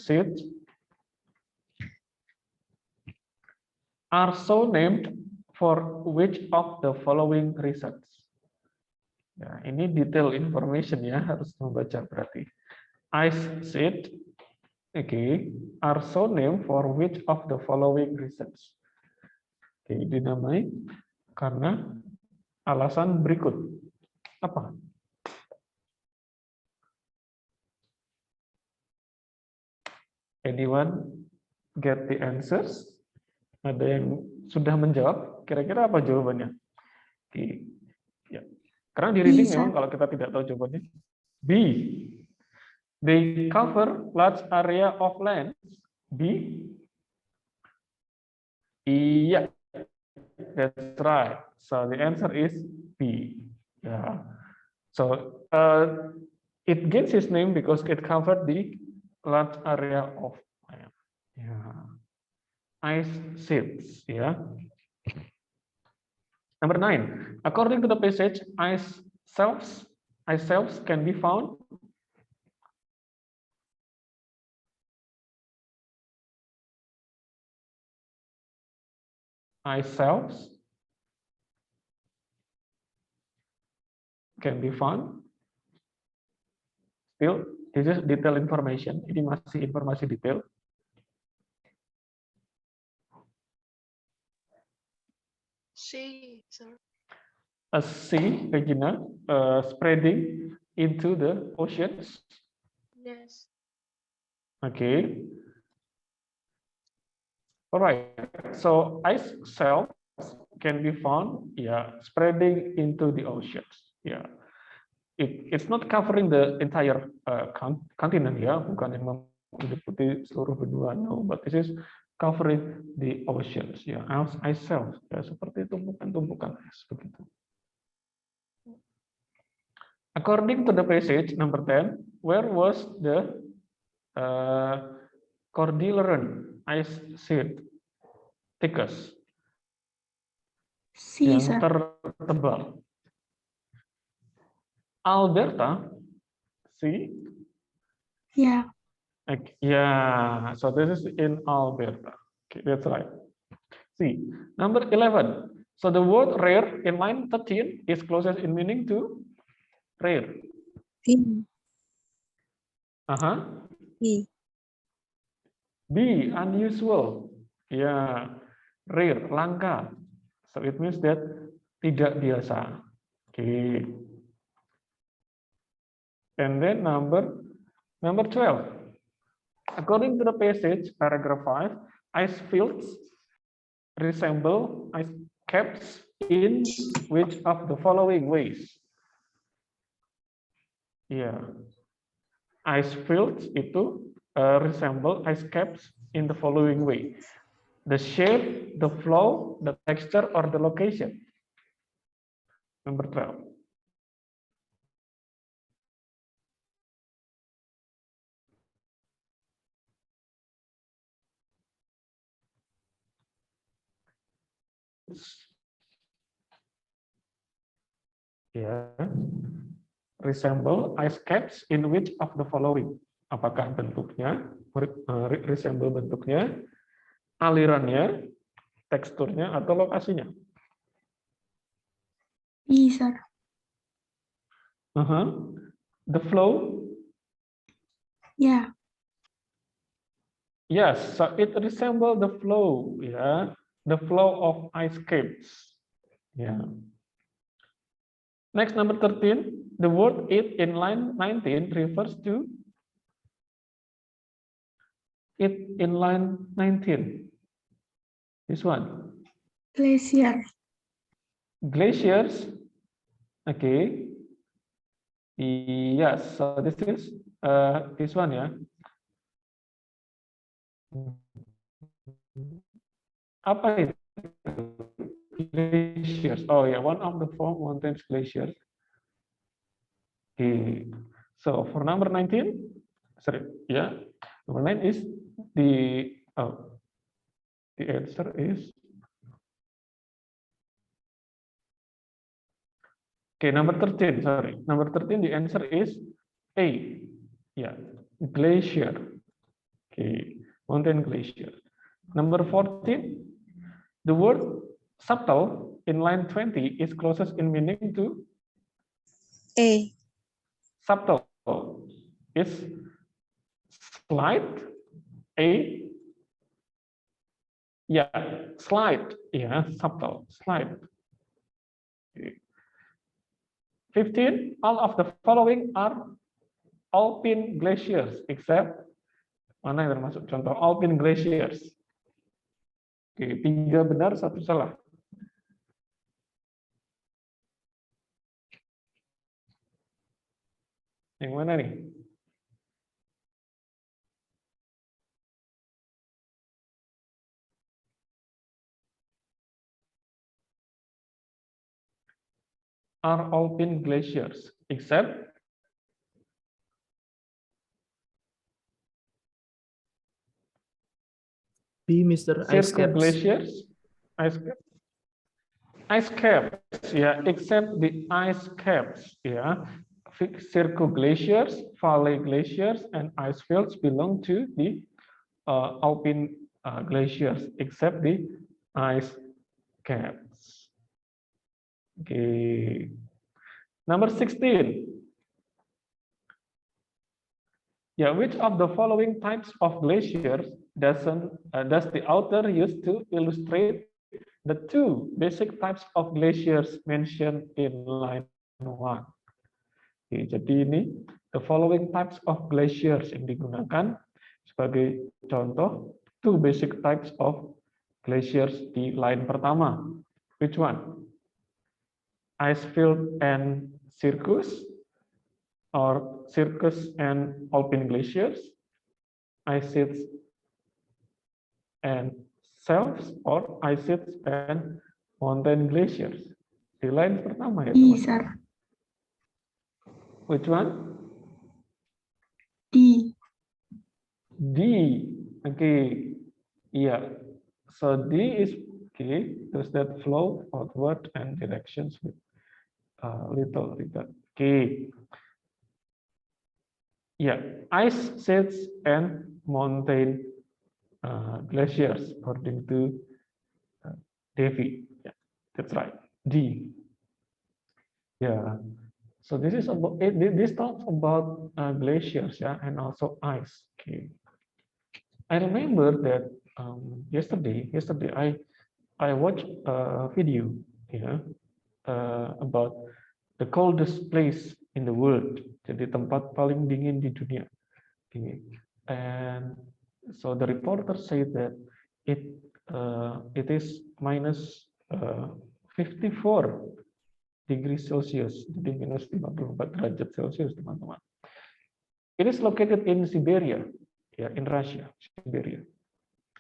sheets are so named for which of the following reasons? Ini detail information, harus membaca berarti. Ice sheet, are so named for which of the following reasons? Dinamai karena alasan berikut. Apa? Anyone get the answers? Ada yang sudah menjawab? Kira-kira apa jawabannya? Karena di reading memang kalau kita tidak tahu jawabannya. B. They cover large area of land. B. Iya. That's right. So the answer is B. So it gets its name because it covered the large area of land. Ice sheets, Number 9, according to the passage, ice shelves can be found. Ice shelves can be found. Still, this is detail information. Ini masih informasi detail. C, sir. A sea, Regina, spreading into the oceans. Yes. Okay. All right. So ice shelves can be found, yeah, spreading into the oceans. Yeah. It's not covering the entire continent, ya, bukan yang meliputi seluruh benua, no, but this is covering the oceans, ya, ice shelves, ya, seperti tumpukan-tumpukan es begitu. According to the passage number 10, where was the Cordilleran ice sheet thickest? C, Yang sir. tertebal. Alberta, see? Yeah. Yeah, so this is in Alberta. Okay, that's right. See, number 11. So the word rare in line 13 is closest in meaning to rare. B. B. B, unusual. Yeah, rare, langka. So it means that tidak biasa. Okay. And then number 12. According to the passage, paragraph 5, ice fields resemble ice caps in which of the following ways? Yeah, ice fields itu resemble ice caps in the following way: the shape, the flow, the texture, or the location. Number 12. Yeah, resemble ice caps in which of the following? Apakah bentuknya resemble bentuknya, alirannya, teksturnya, atau lokasinya? B, sir. The flow? Yeah. Yes, so it resembles the flow, yeah, the flow of ice caps. Yeah. Next, number 13, the word it in line 19 refers to it in line 19. This one. Glacier. Glaciers. Okay. Yes, so this is this one, yeah. Apa itu? Glaciers. Oh yeah, one of the four mountains glaciers. Okay. So for number 19, sorry, yeah, number 9 is the answer is okay. Number 13, sorry, number 13, the answer is A. Yeah, glacier. Okay, mountain glacier. Number 14, the word subtle in line 20 is closest in meaning to A. subtle is slight. A. Yeah, slight. Yeah, subtle, slight. Okay. 15, all of the following are alpine glaciers except mana yang termasuk contoh alpine glaciers. Oke, 3 benar, 1 salah. Yang mana nih? Are alpine glaciers except B, Mr. Ice circle caps. glaciers? Ice caps. ice caps, yeah, except the ice caps, yeah. Circoglaciers, valley glaciers, and ice fields belong to the alpine glaciers, except the ice caps. Okay. Number 16. Yeah, which of the following types of glaciers does the author use to illustrate the two basic types of glaciers mentioned in line 1? Oke, jadi ini the following types of glaciers yang digunakan sebagai contoh two basic types of glaciers di line pertama. Which one? Icefield and circus, or circus and alpine glaciers, ice sheets and shelves, or ice sheets and mountain glaciers. Di line pertama ya, D, teman-teman. sir. Which one? D. D. Okay. Yeah. So D is okay. Does that flow outward and directions with little. Okay. Yeah. Ice sheets and mountain glaciers, according to Davy. Yeah, that's right. D. Yeah. So this is about this talks about glaciers, yeah, and also ice. Okay. I remember that yesterday I watched a video, yeah, about the coldest place in the world. Jadi tempat paling dingin di dunia. Okay. And so the reporter said that it is minus 54 degrees Celsius, jadi minus 54 derajat Celsius, teman-teman. It is located in Siberia, yeah, in Russia, Siberia,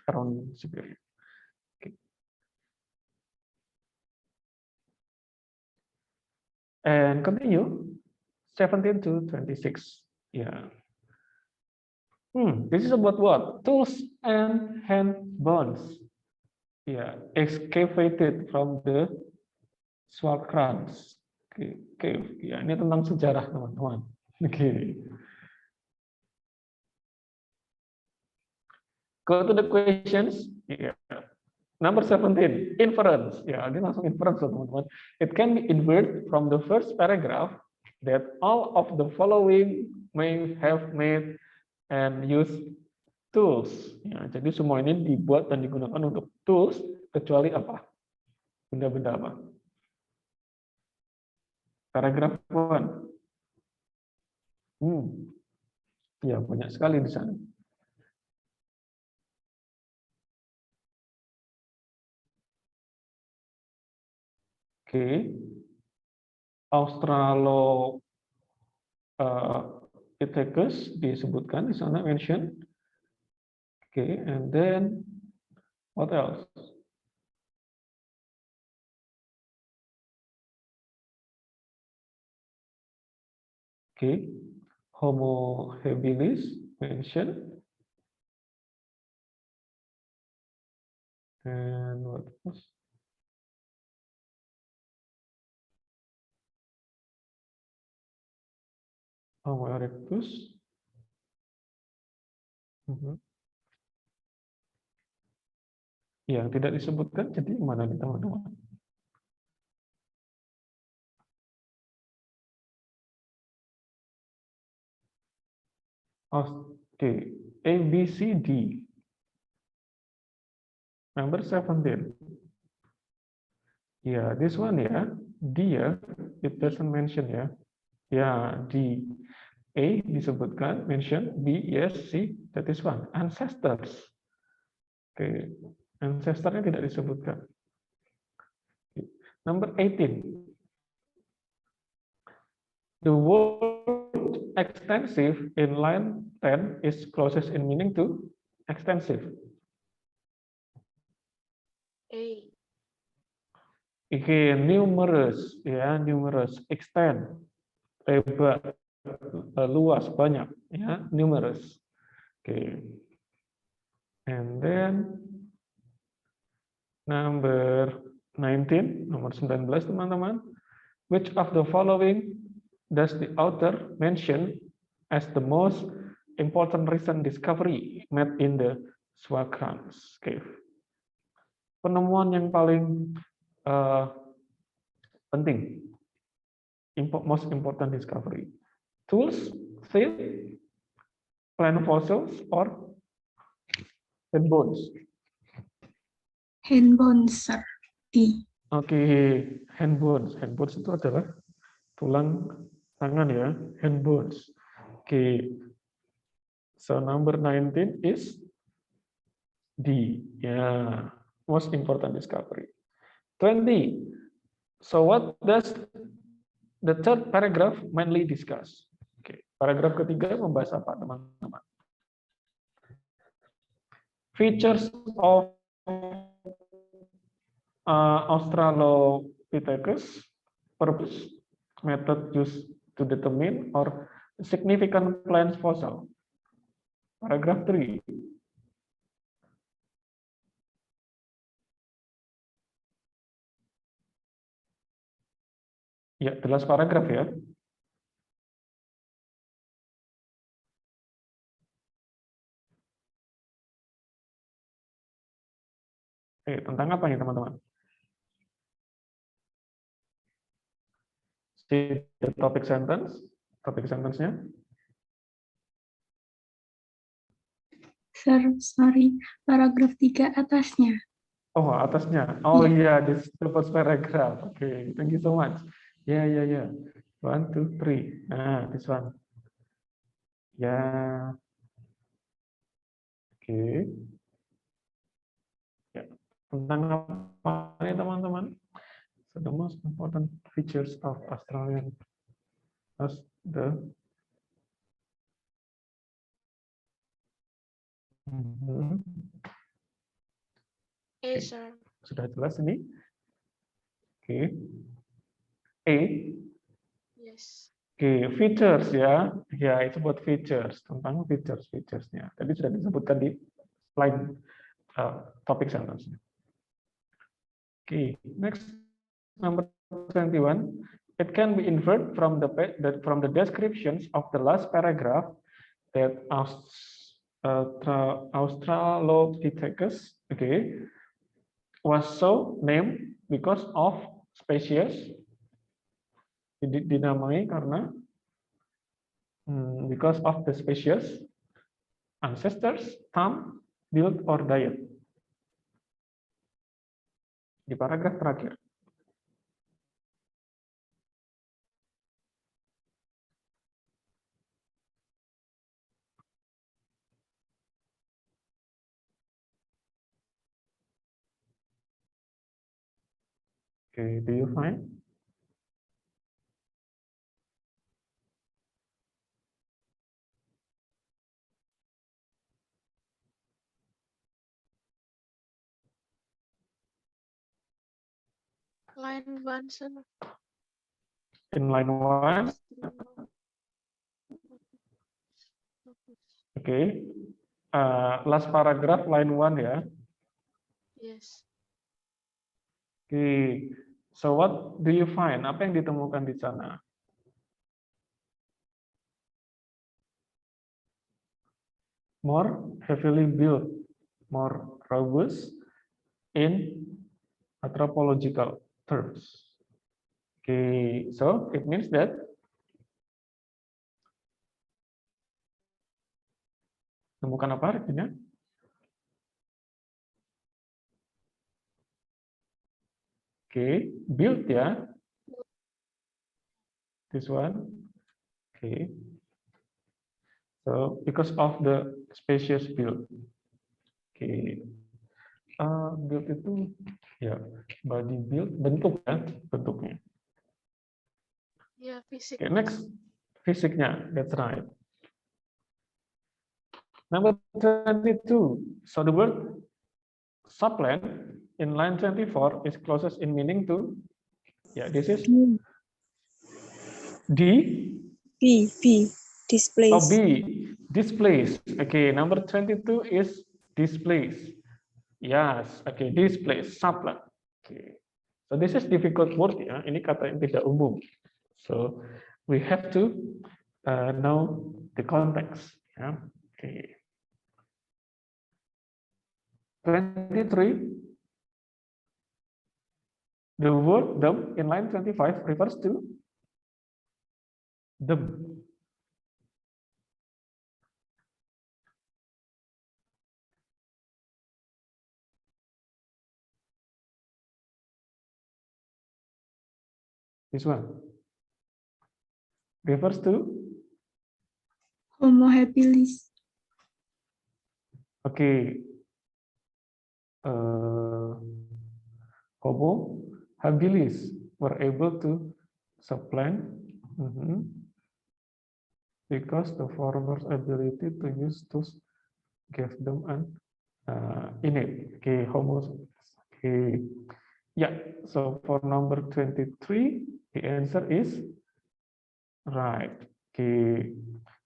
around Siberia. Okay. And continue, 17 to 26. Yeah. This is about what? Tools and hand bones. Yeah, excavated from the Swartkrans cave. Ya, ini tentang sejarah, teman-teman. Oke. Go to the questions. Yeah. Number 17, inference. Ya, ini langsung inference, teman-teman. It can be inferred from the first paragraph that all of the following may have made and used tools. Ya, jadi semua ini dibuat dan digunakan untuk tools, kecuali apa? Benda-benda apa? Paragraf 1. Ya, banyak sekali di sana. Oke. Australopithecus disebutkan di sana, mention. Oke, and then what else? Okay, Homo habilis mentioned, and what else? Homo erectus. Yang tidak disebutkan, jadi mana nih, teman-teman? Okay, A, B, C, D. Number 17. Yeah, this one, yeah. D, ya. It doesn't mention, ya. Yeah, D. A disebutkan, mention. B, yes. C, that is one. Ancestors. Okay, ancestornya tidak disebutkan. Number 18. The word extensive in line 10 is closest in meaning to extensive. A. Again, numerous, ya, numerous, extend, lebar, luas, banyak, ya, numerous. Okay. And then number 19, nomor 19 teman-teman. Which of the following does the author mention as the most important recent discovery made in the Swakrans cave? Penemuan yang paling penting, most important discovery. Tools, seals, plant fossils, or hand bones? Hand bones, sir. D. Oke, hand bones. Hand bones itu adalah tulang tangan ya, hand bones. Oke, so number 19 is D. Yeah, most important discovery. 20. So what does the third paragraph mainly discuss? Oke, paragraf ketiga membahas apa teman-teman? Features of Australopithecus, purpose, method used to determine, or significant plant fossil. Paragraf 3. Ya, jelas paragraf ya. Tentang apa nih teman-teman? The topic sentence-nya. Sir, sorry. Paragraf 3 atasnya. Oh, atasnya. Oh Ya. iya, this the first paragraph. Okay, thank you so much. Yeah. 1, 2, 3. Nah, this one. Ya. Oke. Ya. Tentang apa nih teman-teman? So the most important features of Australian as the A, sir. sudah jelas ini. Oke. A. Yes. Oke, features ya. Ya, itu buat features, tentang features-nya. Tadi sudah disebutkan di slide topik sentence. Okay, next, number 21. It can be inferred from the descriptions of the last paragraph that Australopithecus, okay, was so named because of species. Dinamai karena because of the species, ancestors, thumb, build, or diet. Di paragraf terakhir. Okay, do you find? Line 1, sir. In line 1. Okay. Last paragraph, line 1 ya. Yes. Okay. So what do you find? Apa yang ditemukan di sana? More heavily built, more robust in anthropological terms. Okay, so it means that temukan apa artinya? Okay, build ya. This one. Okay. So because of the spacious build. Okay. Build itu ya body build, bentuk ya, bentuknya. Yeah, physics. Okay, next, fisiknya, that's right. Number 22. So the word subplant in line 24 is closest in meaning to, yeah, this is D. B. Displays. Oh, B. Displays. Okay, number 22 is displays. Yes, okay, displays, subplant. Okay. So this is difficult word ya. Ini kata yang tidak umum. So we have to know the context. Ya. Okay. 23. The word them in line 25 refers to them. This one refers to Homo habilis. okay. Homo habilis were able to supplant because the former's ability to use tools gave them an innate. Okay, Homo. Okay, yeah. So for number 23, the answer is right. Okay,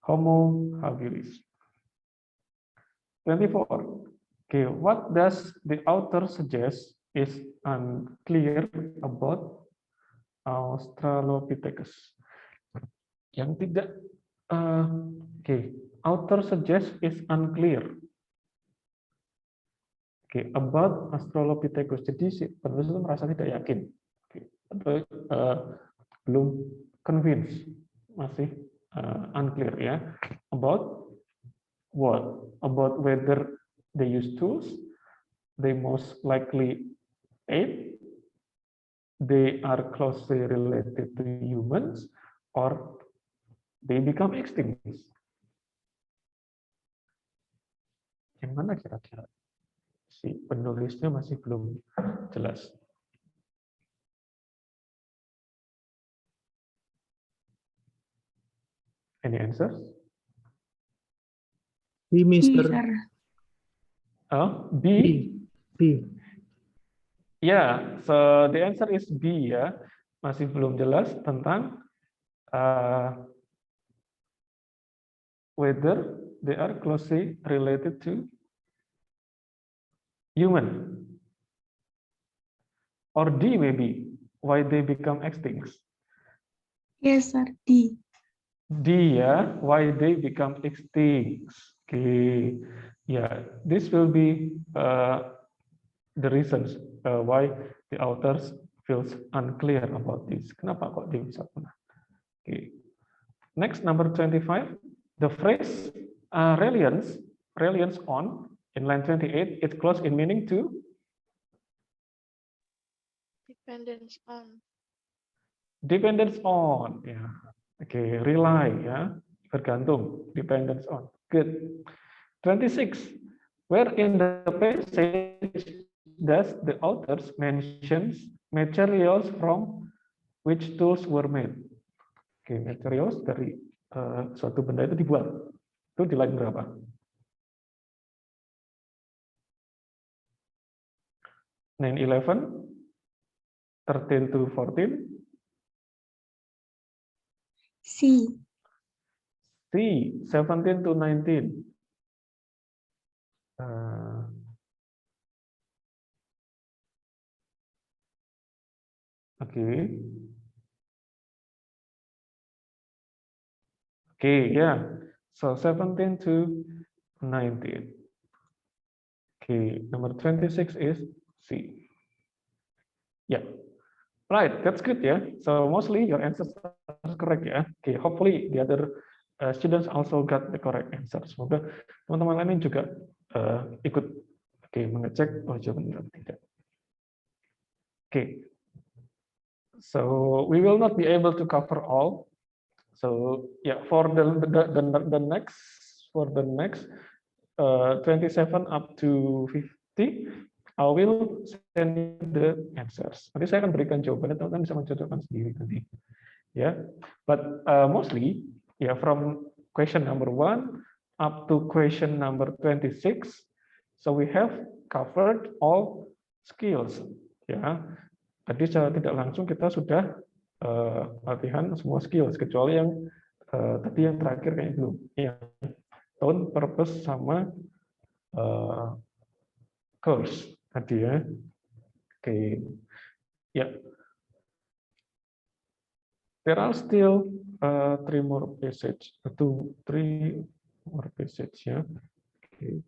Homo habilis. 24. Okay, what does the author suggest is unclear about Australopithecus? Yang tidak, author suggest is unclear. About Australopithecus. Jadi si penulis itu merasa tidak yakin, atau belum convinced, masih unclear ya. About what? About whether they use tools, they most likely ape, they are closely related to humans, or they become extinct. Yang mana kira-kira? Si penulisnya masih belum jelas. Any answers? B, Mister. Sir. Oh, B. B. Yeah, so the answer is B ya. Masih belum jelas tentang whether they are closely related to human. Or D maybe, why they become extinct. Yes, sir. D. D ya, why they become extinct. Okay, yeah, this will be the reasons why the authors feels unclear about this. Kenapa kok dia bisa punah? Okay. Next, number 25, the phrase reliance on in line 28, it's close in meaning to Dependence on. Dependence on, ya. Okay, rely, ya, bergantung, dependence on. Good. 26. Where in the passage does the authors mentions materials from which tools were made? Okay, materials dari suatu benda itu dibuat. Itu di line berapa? Line 11, 13 to 14. C. C, 17 to 19. Okay. Okay, yeah. So 17 to 19. Okay, number 26 is C. Yeah. Right, that's good ya. So mostly your answers are correct ya. Okay, hopefully the other students also got the correct answer. Semoga teman-teman lain juga ikut mengecek jawaban benar tidak. Okay. So we will not be able to cover all. So yeah, for the next 27 up to 50. I will send you the answers. Nanti saya akan berikan jawabannya, teman-teman bisa mencocokkan sendiri nanti. Ya, but mostly ya from question number 1 up to question number 26. So we have covered all skills. Ya, tadi secara tidak langsung kita sudah latihan semua skills kecuali yang tadi yang terakhir kayak belum. Ya, tone, purpose sama course tadi ya. Oke. Yeah. There are still 3 more passage, 3 more passage. Yeah. Okay.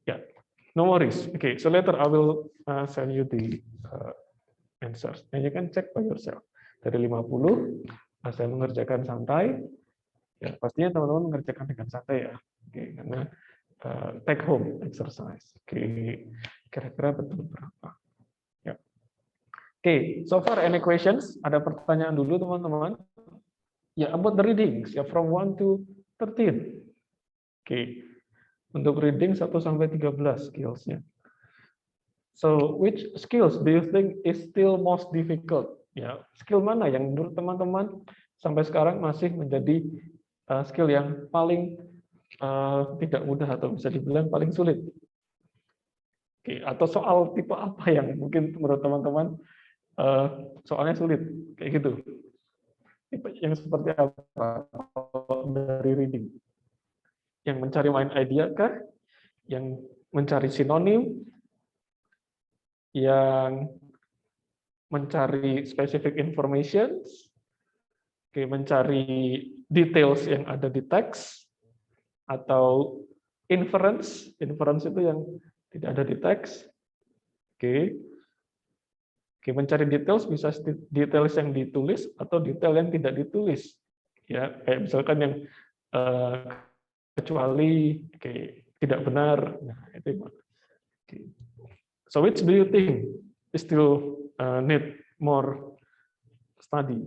Yeah. No worries. Okay. So later I will send you the answers. And you can check by yourself. Dari 50, saya mengerjakan santai. Ya, pastinya teman-teman mengerjakan dengan santai ya. Oke, karena take home exercise. Oke, kira-kira betul berapa? Ya. Oke, so far any questions? Ada pertanyaan dulu teman-teman? Ya, about the readings ya from 1 to 13. Oke. Untuk reading 1 sampai 13 skills-nya. So, which skills do you think is still most difficult? Ya, skill mana yang menurut teman-teman sampai sekarang masih menjadi skill yang paling tidak mudah atau bisa dibilang paling sulit? Oke, atau soal tipe apa yang mungkin menurut teman-teman soalnya sulit, kayak gitu? Tipe yang seperti apa dari reading? Yang mencari main idea kah? Yang mencari sinonim? Yang mencari specific information, oke, mencari details yang ada di teks, atau inference itu yang tidak ada di teks, oke, mencari details bisa details yang ditulis atau detail yang tidak ditulis, ya, kayak misalkan yang kecuali, oke, tidak benar, nah itu. Okay. So which do you think is still need more study?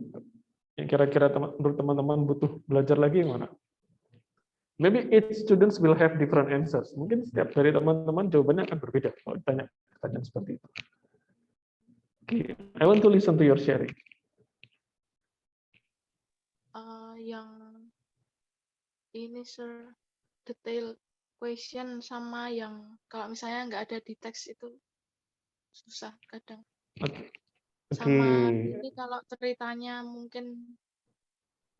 Yang kira-kira menurut teman-teman butuh belajar lagi yang mana? Maybe each students will have different answers. Mungkin setiap dari teman-teman jawabannya akan berbeda kalau ditanya pertanyaan seperti itu. Okay. I want to listen to your sharing. Yang ini sir, detail question sama yang kalau misalnya nggak ada di teks itu susah kadang. Sama ini kalau ceritanya mungkin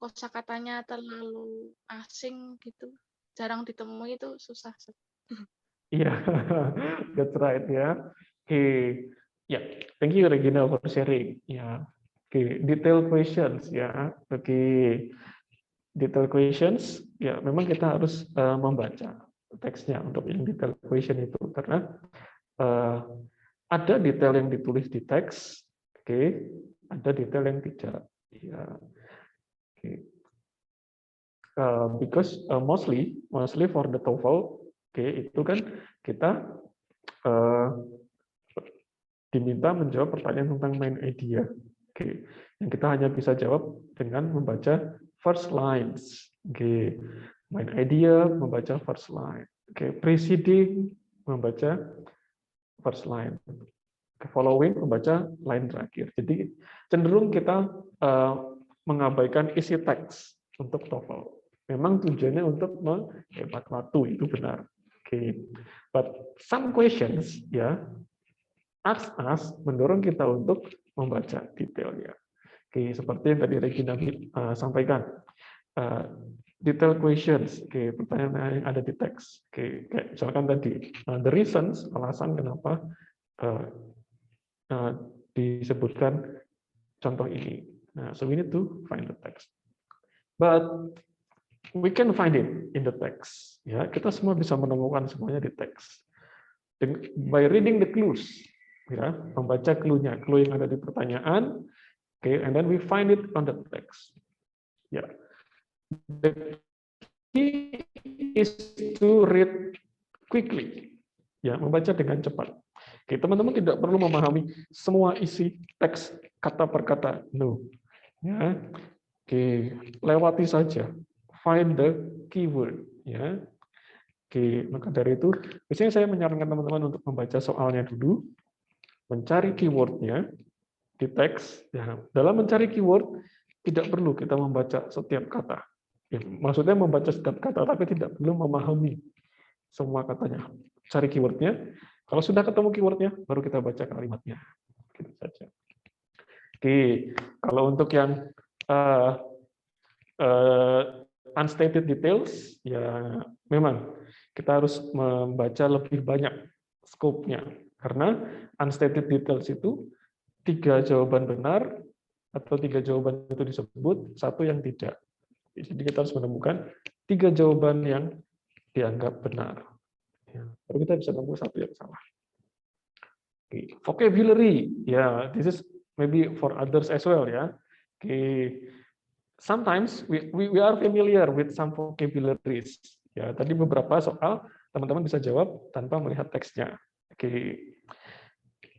kosakatanya terlalu asing gitu, jarang ditemui, itu susah. Iya, that's right ya. Oke, ya, thank you Regina for sharing. Ya, oke, detail questions ya. Oke, detail questions ya. Memang kita harus membaca teksnya untuk yang detail question itu karena ada detail yang ditulis di teks, oke, ada detail yang tidak. Ya, oke. Because mostly for the TOEFL, oke, itu kan kita diminta menjawab pertanyaan tentang main idea, oke, yang kita hanya bisa jawab dengan membaca first lines, oke, main idea membaca first line, oke, preceding membaca first line, following membaca line terakhir. Jadi cenderung kita mengabaikan isi teks untuk TOEFL. Memang tujuannya untuk menghemat waktu, itu benar. Oke, but some questions ya ask us mendorong kita untuk membaca detailnya. Oke, seperti yang tadi Regina sampaikan. Detail questions, oke, pertanyaan yang ada di teks. Oke, kayak misalkan tadi the reasons, alasan kenapa disebutkan contoh ini. Nah, so we need to find the text. But we can find it in the text. Ya, kita semua bisa menemukan semuanya di teks. By reading the clues, ya, membaca clue-nya, clue yang ada di pertanyaan, okay, and then we find it on the text. Ya. The key is to read quickly. Ya, membaca dengan cepat. Oke, teman-teman tidak perlu memahami semua isi teks kata per kata. No. Ya. Oke, lewati saja. Find the keyword. Ya. Oke, maka dari itu, biasanya saya menyarankan teman-teman untuk membaca soalnya dulu, mencari keywordnya di teks. Ya, dalam mencari keyword, tidak perlu kita membaca setiap kata. Ya, maksudnya membaca setiap kata, tapi tidak perlu memahami semua katanya. Cari keywordnya. Kalau sudah ketemu keywordnya, baru kita baca kalimatnya. Gitu saja. Oke, kalau untuk yang unstated details, ya memang kita harus membaca lebih banyak scope-nya. Karena unstated details itu 3 jawaban benar atau 3 jawaban itu disebut, 1 yang tidak. Jadi kita harus menemukan 3 jawaban yang dianggap benar. Ya, baru kita bisa menemukan 1 yang salah. Okay. Vocabulary, this is maybe for others as well, ya. Okay. Sometimes we are familiar with some vocabularies. Ya, tadi beberapa soal teman-teman bisa jawab tanpa melihat teksnya. Okay.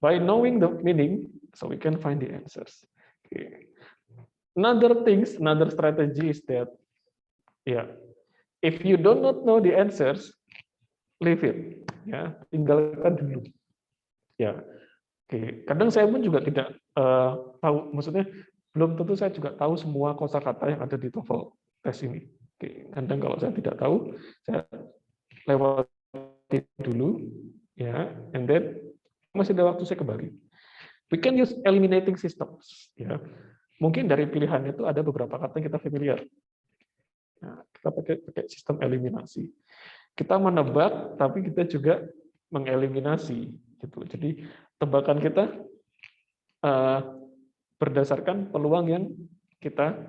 By knowing the meaning, so we can find the answers. Okay. Another strategy is that, if you do not know the answers, leave it. Ya, tinggalkan dulu. Ya, oke. Kadang saya pun juga tidak tahu, maksudnya belum tentu saya juga tahu semua kosakata yang ada di TOEFL tes ini. Oke. Kadang kalau saya tidak tahu, saya lewati dulu, ya, and then masih ada waktu saya kembali. We can use eliminating systems. Ya, mungkin dari pilihan itu ada beberapa kata yang kita familiar. Nah, kita pakai sistem eliminasi. Kita menebak, tapi kita juga mengeliminasi. Gitu. Jadi tebakan kita berdasarkan peluang yang kita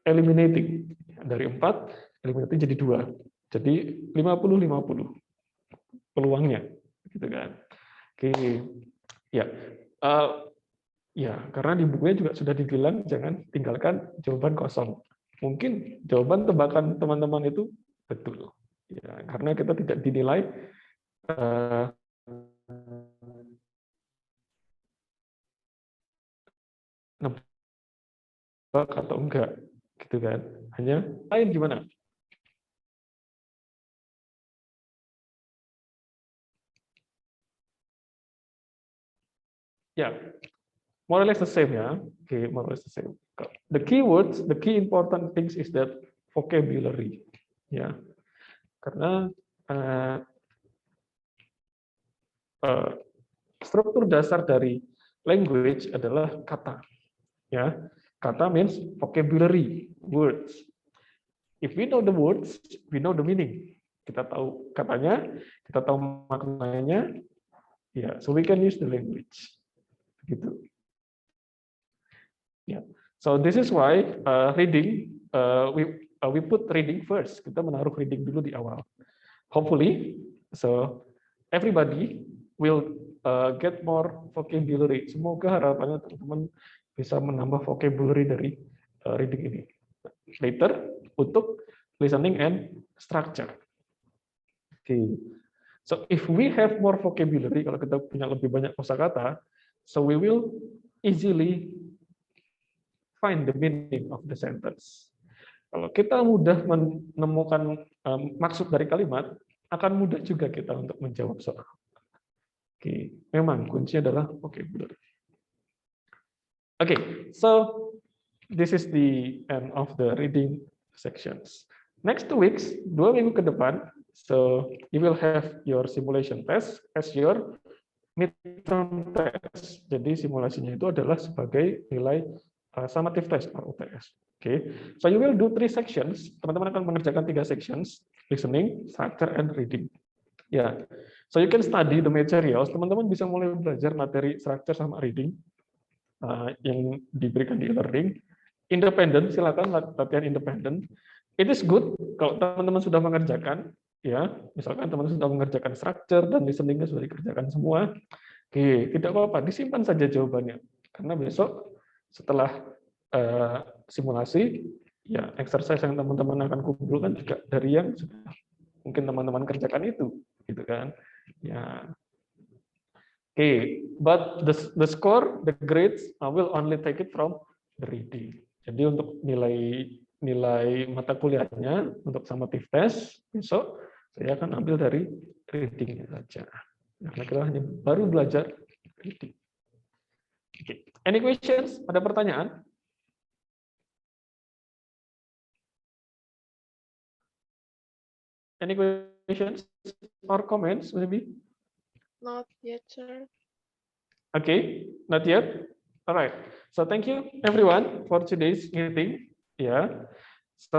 eliminating. Dari 4, eliminating jadi 2. Jadi 50-50 peluangnya. Gitu kan. Oke. Ya. Karena di bukunya juga sudah dibilang jangan tinggalkan jawaban kosong. Mungkin jawaban tebakan teman-teman itu betul. Ya, karena kita tidak dinilai nebak atau enggak, gitu kan? Hanya lain gimana? Ya, more or less the same, ya. Okay, more or less the same. The keywords, the key important things is that vocabulary, ya. Karena struktur dasar dari language adalah kata, ya. Kata means vocabulary, words. If we know the words, we know the meaning. Kita tahu katanya, kita tahu maknanya, ya. So we can use the language. Gitu. Yeah. So this is why reading, we put reading first. Kita menaruh reading dulu di awal. Hopefully, so everybody will get more vocabulary. Semoga harapannya teman-teman bisa menambah vocabulary dari reading ini. Later untuk listening and structure. Okay. So if we have more vocabulary, kalau kita punya lebih banyak kosakata, so we will easily find the meaning of the sentence. Kalau kita mudah menemukan maksud dari kalimat, akan mudah juga kita untuk menjawab soal. Oke, memang kuncinya adalah vocabulary. Oke, so this is the end of the reading sections. Next 2 weeks, 2 minggu ke depan, so you will have your simulation test as your midterm test. Jadi simulasinya itu adalah sebagai nilai summative test atau UTS. Okay, so you will do 3 sections. Teman-teman akan mengerjakan 3 sections: listening, structure, and reading. Ya, so you can study the materials. Teman-teman bisa mulai belajar materi structure sama reading yang diberikan di e-learning. Independent, silakan latihan independent. It is good kalau teman-teman sudah mengerjakan. Ya, misalkan teman-teman sudah mengerjakan structure dan listeningnya sudah dikerjakan semua. Oke, tidak apa-apa, disimpan saja jawabannya. Karena besok setelah simulasi, ya exercise yang teman-teman akan kumpulkan juga dari yang sudah mungkin teman-teman kerjakan itu, gitu kan? Ya, oke. But the score, the grades, I will only take it from the reading. Jadi untuk nilai mata kuliahnya untuk summative test besok saya akan ambil dari reading saja. Karena kita hanya baru belajar reading. Okay. Any questions? Ada pertanyaan? Any questions or comments, maybe? Not yet, sir. Okay, not yet. All right. So thank you everyone for today's meeting. Yeah. So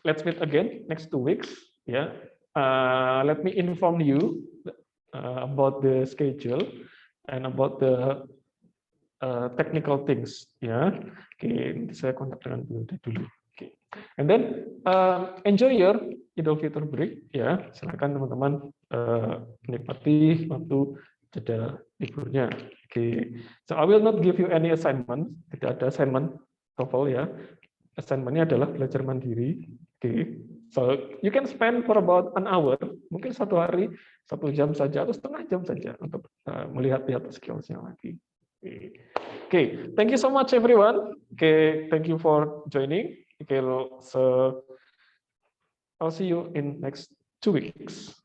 let's meet again next 2 weeks. Yeah. Let me inform you about the schedule and about the technical things ya. Oke, nanti saya kontak dengan Bu Uda dulu. Oke. And then enjoy your Idul Fitri break ya. Silakan teman-teman menikmati waktu jeda liburnya. Oke. So I will not give you any assignment. Tidak ada assignment TOEFL ya. Assignment-nya adalah belajar mandiri. Oke. So you can spend for about an hour, mungkin 1 hari 1 jam saja atau setengah jam saja untuk melihat-lihat skills-nya lagi. Okay, thank you so much everyone. Okay, thank you for joining. Okay, so I'll see you in next 2 weeks.